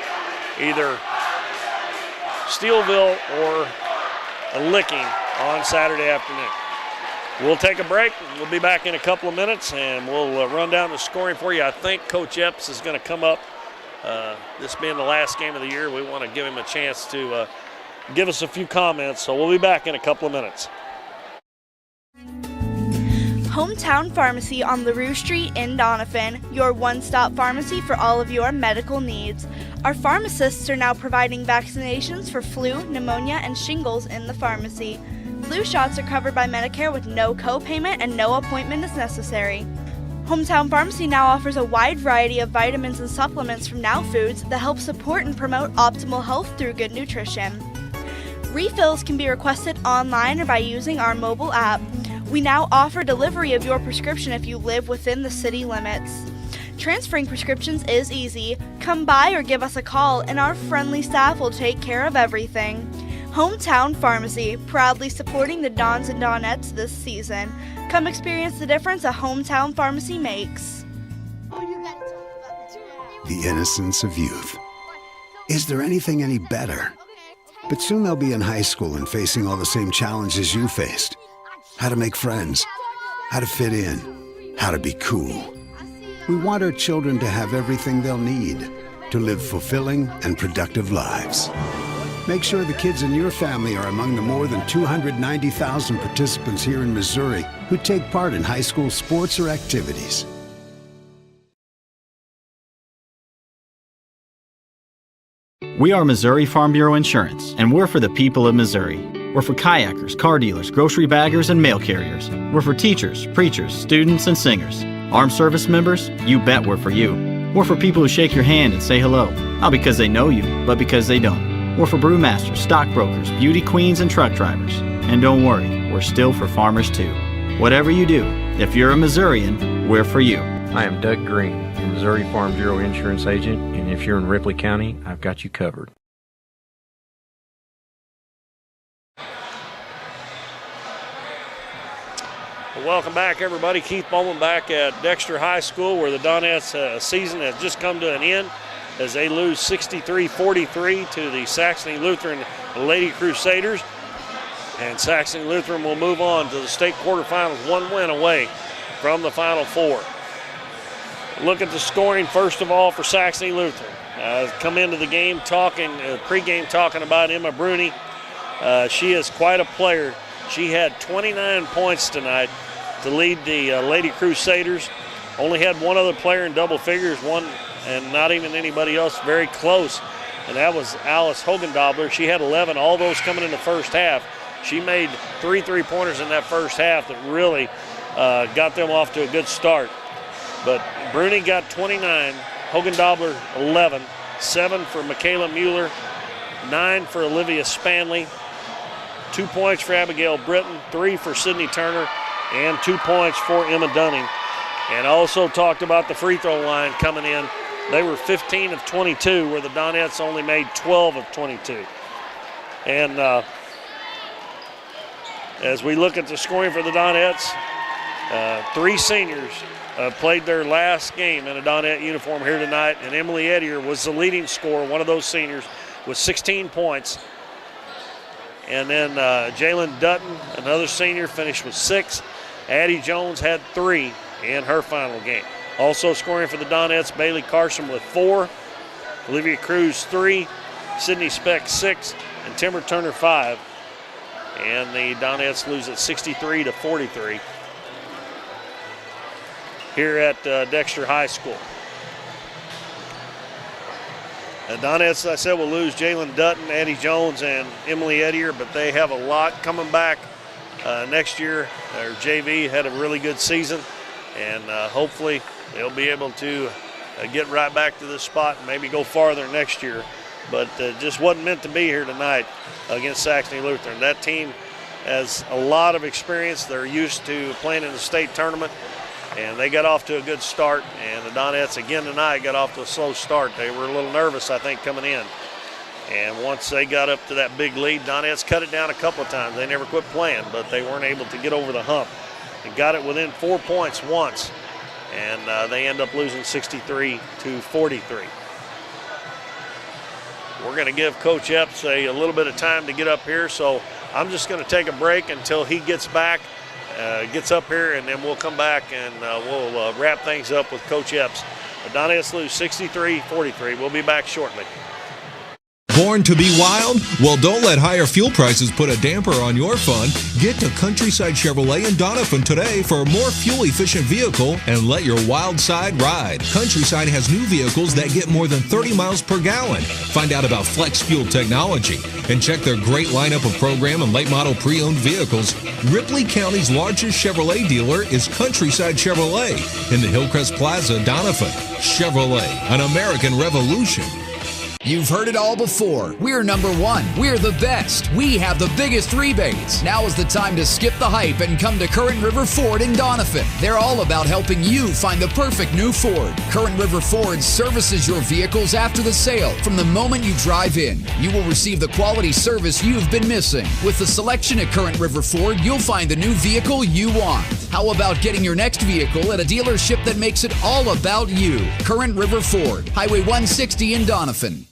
either Steelville or a Licking on Saturday afternoon. We'll take a break. We'll be back in a couple of minutes, and we'll run down the scoring for you. I think Coach Epps is going to come up. This being the last game of the year, we want to give him a chance to give us a few comments, so we'll be back in a couple of minutes. Hometown Pharmacy on LaRue Street in Doniphan, your one-stop pharmacy for all of your medical needs. Our pharmacists are now providing vaccinations for flu, pneumonia, and shingles in the pharmacy. Flu shots are covered by Medicare with no co-payment and no appointment is necessary. Hometown Pharmacy now offers a wide variety of vitamins and supplements from Now Foods that help support and promote optimal health through good nutrition. Refills can be requested online or by using our mobile app. We now offer delivery of your prescription if you live within the city limits. Transferring prescriptions is easy. Come by or give us a call and our friendly staff will take care of everything. Hometown Pharmacy, proudly supporting the Dons and Donettes this season. Come experience the difference a Hometown Pharmacy makes. The innocence of youth. Is there anything any better? But soon they'll be in high school and facing all the same challenges you faced. How to make friends, how to fit in, how to be cool. We want our children to have everything they'll need to live fulfilling and productive lives. Make sure the kids in your family are among the more than 290,000 participants here in Missouri who take part in high school sports or activities. We are Missouri Farm Bureau Insurance, and we're for the people of Missouri. We're for kayakers, car dealers, grocery baggers, and mail carriers. We're for teachers, preachers, students, and singers. Armed service members, you bet we're for you. We're for people who shake your hand and say hello, not because they know you, but because they don't. We're for brewmasters, stockbrokers, beauty queens, and truck drivers. And don't worry, we're still for farmers too. Whatever you do, if you're a Missourian, we're for you. I am Doug Green, Missouri Farm Bureau Insurance Agent, and if you're in Ripley County, I've got you covered. Well, welcome back, everybody. Keith Bowman back at Dexter High School, where the Donettes season has just come to an end as they lose 63-43 to the Saxony Lutheran Lady Crusaders. And Saxony Lutheran will move on to the state quarterfinals, one win away from the Final Four. Look at the scoring, first of all, for Saxony Lutheran. Come into the game talking, pregame talking about Emma Bruni. She is quite a player. She had 29 points tonight to lead the Lady Crusaders. Only had one other player in double figures, one, and not even anybody else very close, and that was Alice Hogendobler. She had 11, all those coming in the first half. She made 3 3-pointers in that first half that really got them off to a good start. But Bruni got 29, Hogendobler 11, 7 for Michaela Mueller, 9 for Olivia Spanley, 2 points for Abigail Britton, 3 for Sydney Turner, and 2 points for Emma Dunning. And also talked about the free throw line coming in. They were 15 of 22, where the Donettes only made 12 of 22. And as we look at the scoring for the Donettes, 3 seniors played their last game in a Donette uniform here tonight, and Emily Edier was the leading scorer, one of those seniors, with 16 points. And then Jalen Dutton, another senior, finished with 6. Addie Jones had 3 in her final game. Also scoring for the Donettes, Bailey Carson with 4, Olivia Cruz 3, Sydney Speck 6, and Timber Turner 5. And the Donettes lose at 63-43 here at Dexter High School. The Donettes, as I said, will lose Jalen Dutton, Addie Jones, and Emily Edier, but they have a lot coming back next year. Their JV had a really good season, and hopefully they'll be able to get right back to this spot and maybe go farther next year. But just wasn't meant to be here tonight against Saxony Lutheran. That team has a lot of experience. They're used to playing in the state tournament, and they got off to a good start. And the Donettes again tonight got off to a slow start. They were a little nervous, I think, coming in. And once they got up to that big lead, Donettes cut it down a couple of times. They never quit playing, but they weren't able to get over the hump. And got it within 4 points once, and they end up losing 63-43. We're going to give Coach Epps a little bit of time to get up here, so I'm just going to take a break until he gets back, gets up here, and then we'll come back and we'll wrap things up with Coach Epps. The Donettes lose 63-43. We'll be back shortly. Born to be wild? Well, don't let higher fuel prices put a damper on your fun. Get to Countryside Chevrolet in Doniphan today for a more fuel-efficient vehicle and let your wild side ride. Countryside has new vehicles that get more than 30 miles per gallon. Find out about flex fuel technology and check their great lineup of program and late model pre-owned vehicles. Ripley County's largest Chevrolet dealer is Countryside Chevrolet in the Hillcrest Plaza, Doniphan. Chevrolet, an American revolution. You've heard it all before. We're number one. We're the best. We have the biggest rebates. Now is the time to skip the hype and come to Current River Ford in Doniphan. They're all about helping you find the perfect new Ford. Current River Ford services your vehicles after the sale. From the moment you drive in, you will receive the quality service you've been missing. With the selection at Current River Ford, you'll find the new vehicle you want. How about getting your next vehicle at a dealership that makes it all about you? Current River Ford, Highway 160 in Doniphan.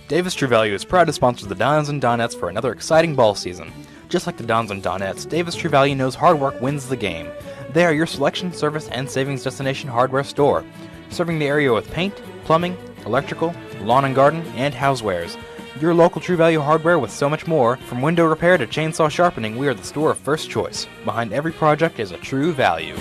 Davis True Value is proud to sponsor the Dons and Donettes for another exciting ball season. Just like the Dons and Donettes, Davis True Value knows hard work wins the game. They are your selection, service, and savings destination hardware store, serving the area with paint, plumbing, electrical, lawn and garden, and housewares. Your local True Value hardware with so much more. From window repair to chainsaw sharpening, we are the store of first choice. Behind every project is a True Value.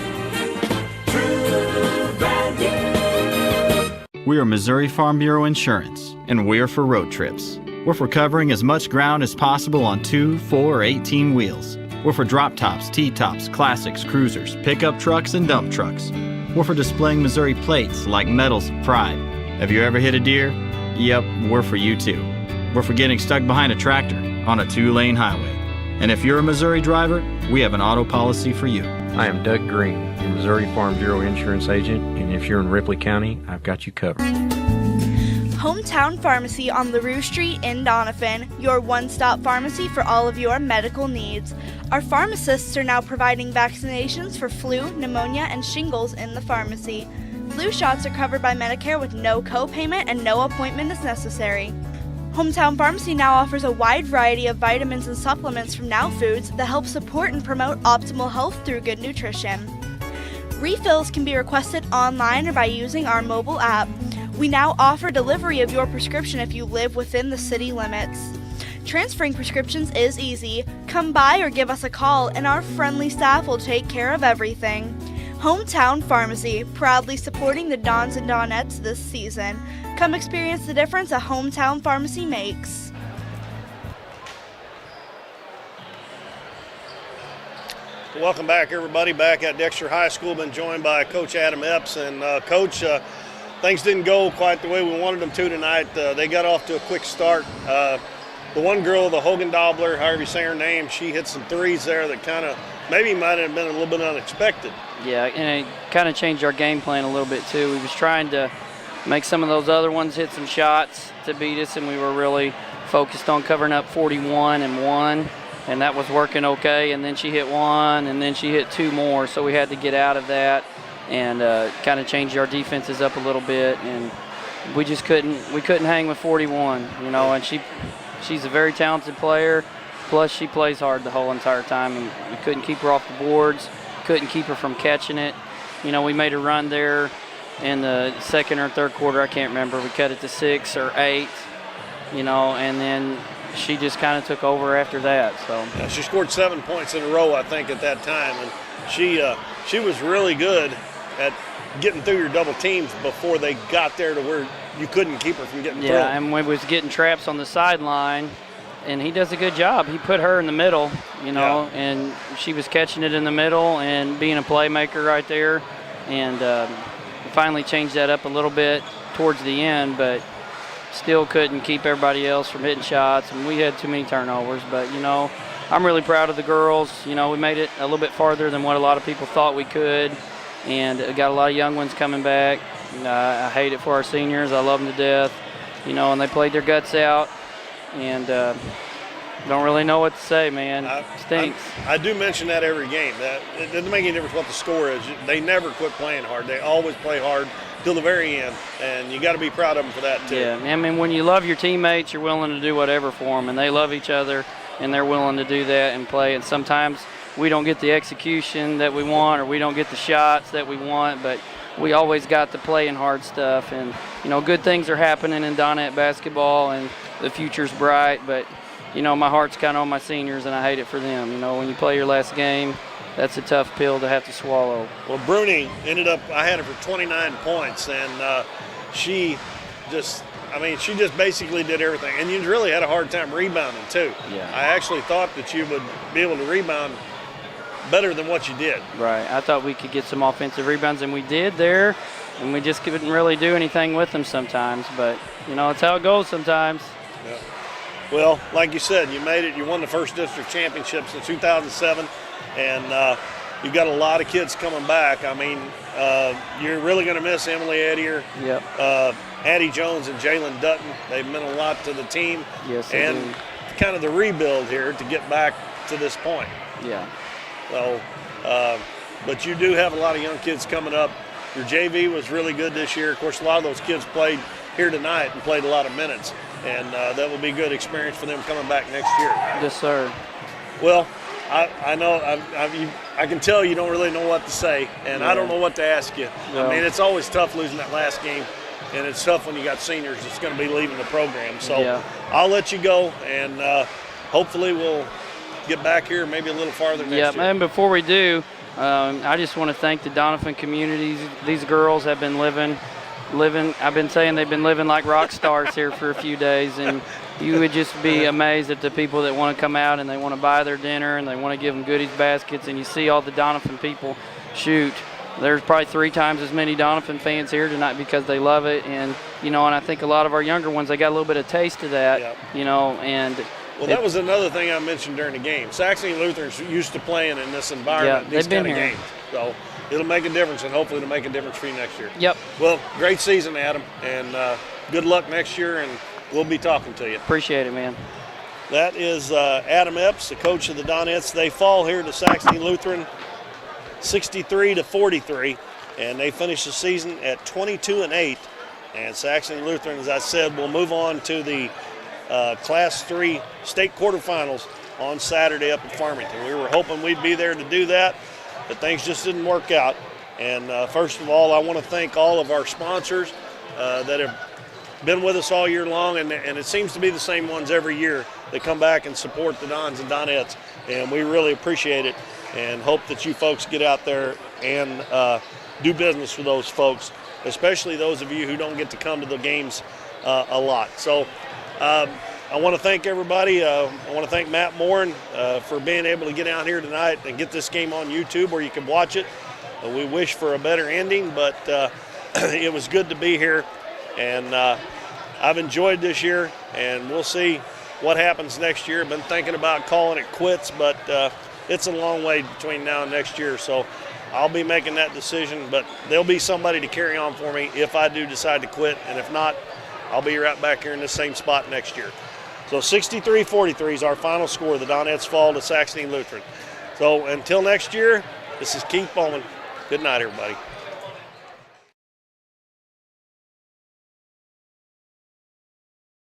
We are Missouri Farm Bureau Insurance, and we're for road trips. We're for covering as much ground as possible on 2, 4, or 18 wheels. We're for drop tops, T-tops, classics, cruisers, pickup trucks, and dump trucks. We're for displaying Missouri plates like medals of pride. Have you ever hit a deer? Yep, we're for you too. We're for getting stuck behind a tractor on a 2-lane highway. And if you're a Missouri driver, we have an auto policy for you. I am Doug Green, your Missouri Farm Bureau insurance agent, and if you're in Ripley County, I've got you covered. Hometown Pharmacy on LaRue Street in Doniphan, your one-stop pharmacy for all of your medical needs. Our pharmacists are now providing vaccinations for flu, pneumonia, and shingles in the pharmacy. Flu shots are covered by Medicare with no co-payment and no appointment is necessary. Hometown Pharmacy now offers a wide variety of vitamins and supplements from Now Foods that help support and promote optimal health through good nutrition. Refills can be requested online or by using our mobile app. We now offer delivery of your prescription if you live within the city limits. Transferring prescriptions is easy. Come by or give us a call and our friendly staff will take care of everything. Hometown Pharmacy, proudly supporting the Dons and Donettes this season. Come experience the difference a Hometown Pharmacy makes. Welcome back, everybody, back at Dexter High School. Been joined by Coach Adam Epps. And Coach, things didn't go quite the way we wanted them to tonight. They got off to a quick start. The one girl, the Hogan Dobler, however you say her name, she hit some threes there that kind of maybe might have been a little bit unexpected. Yeah, and it kind of changed our game plan a little bit too. We was trying to make some of those other ones hit some shots to beat us, and we were really focused on covering up 41 and 1, and that was working okay. And then she hit 1, and then she hit 2 more, so we had to get out of that and kind of change our defenses up a little bit, and we just couldn't hang with 41, you know. And she's a very talented player, plus she plays hard the whole entire time, and we couldn't keep her off the boards, couldn't keep her from catching it. You know, we made a run there in the second or third quarter, I can't remember. We cut it to 6 or 8, you know, and then she just kind of took over after that. So yeah, she scored 7 points in a row, I think, at that time, and she was really good at getting through your double teams before they got there to where you couldn't keep her from getting through. Yeah, and we was getting traps on the sideline, and he does a good job. He put her in the middle, you know, and she was catching it in the middle and being a playmaker right there. And We finally changed that up a little bit towards the end, but still couldn't keep everybody else from hitting shots, and we had too many turnovers. But, you know, I'm really proud of the girls. You know, we made it a little bit farther than what a lot of people thought we could, and got a lot of young ones coming back. I hate it for our seniors. I love them to death, you know, and they played their guts out, and don't really know what to say, man. It stinks. I do mention that every game. That it doesn't make any difference what the score is. They never quit playing hard. They always play hard till the very end, and you got to be proud of them for that too. Yeah, I mean, when you love your teammates, you're willing to do whatever for them, and they love each other, and they're willing to do that and play. And sometimes we don't get the execution that we want, or we don't get the shots that we want, but we always got the playing hard stuff. And, you know, good things are happening in Donette basketball, and the future's bright. But, you know, my heart's kind of on my seniors, and I hate it for them. You know, when you play your last game, that's a tough pill to have to swallow. Well, Bruni ended up, I had her for 29 points, and she just basically did everything. And you really had a hard time rebounding, too. Yeah. I actually thought that you would be able to rebound better than what you did. Right. I thought we could get some offensive rebounds, and we did there, and we just couldn't really do anything with them sometimes. But, you know, it's how it goes sometimes. Yeah. Well, like you said, you made it. You won the first district championship since 2007, and you've got a lot of kids coming back. I mean, you're really going to miss Emily Eddier, yep. Addie Jones, and Jalen Dutton. They've meant a lot to the team. Yes, and kind of the rebuild here to get back to this point. Yeah. So, but you do have a lot of young kids coming up. Your JV was really good this year. Of course, a lot of those kids played here tonight and played a lot of minutes, and that will be a good experience for them coming back next year. Yes, sir. Well, I know I can tell you don't really know what to say, and I don't know what to ask you. No. I mean, it's always tough losing that last game, and it's tough when you got seniors that's going to be leaving the program. So I'll let you go, and hopefully we'll get back here maybe a little farther next year. Yeah, and before we do, I just want to thank the Doniphan communities. These girls have been living. I've been saying they've been living like rock stars here for a few days, and you would just be amazed at the people that want to come out and they want to buy their dinner and they want to give them goodies baskets, and you see all the Doniphan people shoot. There's probably 3 times as many Doniphan fans here tonight because they love it, and you know, and I think a lot of our younger ones, they got a little bit of taste of that, you know, and well, that was another thing I mentioned during the game. Saxony Lutherans used to playing in this environment, these kind of games. So it'll make a difference, and hopefully it'll make a difference for you next year. Yep. Well, great season, Adam, and good luck next year, and we'll be talking to you. Appreciate it, man. That is Adam Epps, the coach of the Donettes. They fall here to Saxony Lutheran 63-43, and they finish the season at 22-8. And Saxony Lutheran, as I said, will move on to the Class 3 state quarterfinals on Saturday up at Farmington. We were hoping we'd be there to do that, but things just didn't work out. And first of all, I want to thank all of our sponsors that have been with us all year long, and it seems to be the same ones every year that come back and support the Dons and Donettes, and we really appreciate it and hope that you folks get out there and do business with those folks, especially those of you who don't get to come to the games a lot. So I want to thank everybody. I want to thank Matt Morin for being able to get out here tonight and get this game on YouTube where you can watch it. We wish for a better ending, but it was good to be here, and I've enjoyed this year, and we'll see what happens next year. I've been thinking about calling it quits, but it's a long way between now and next year, so I'll be making that decision, but there'll be somebody to carry on for me if I do decide to quit, and if not, I'll be right back here in this same spot next year. So 63-43 is our final score. The Donettes fall to Saxony Lutheran. So until next year, this is Keith Bowman. Good night, everybody.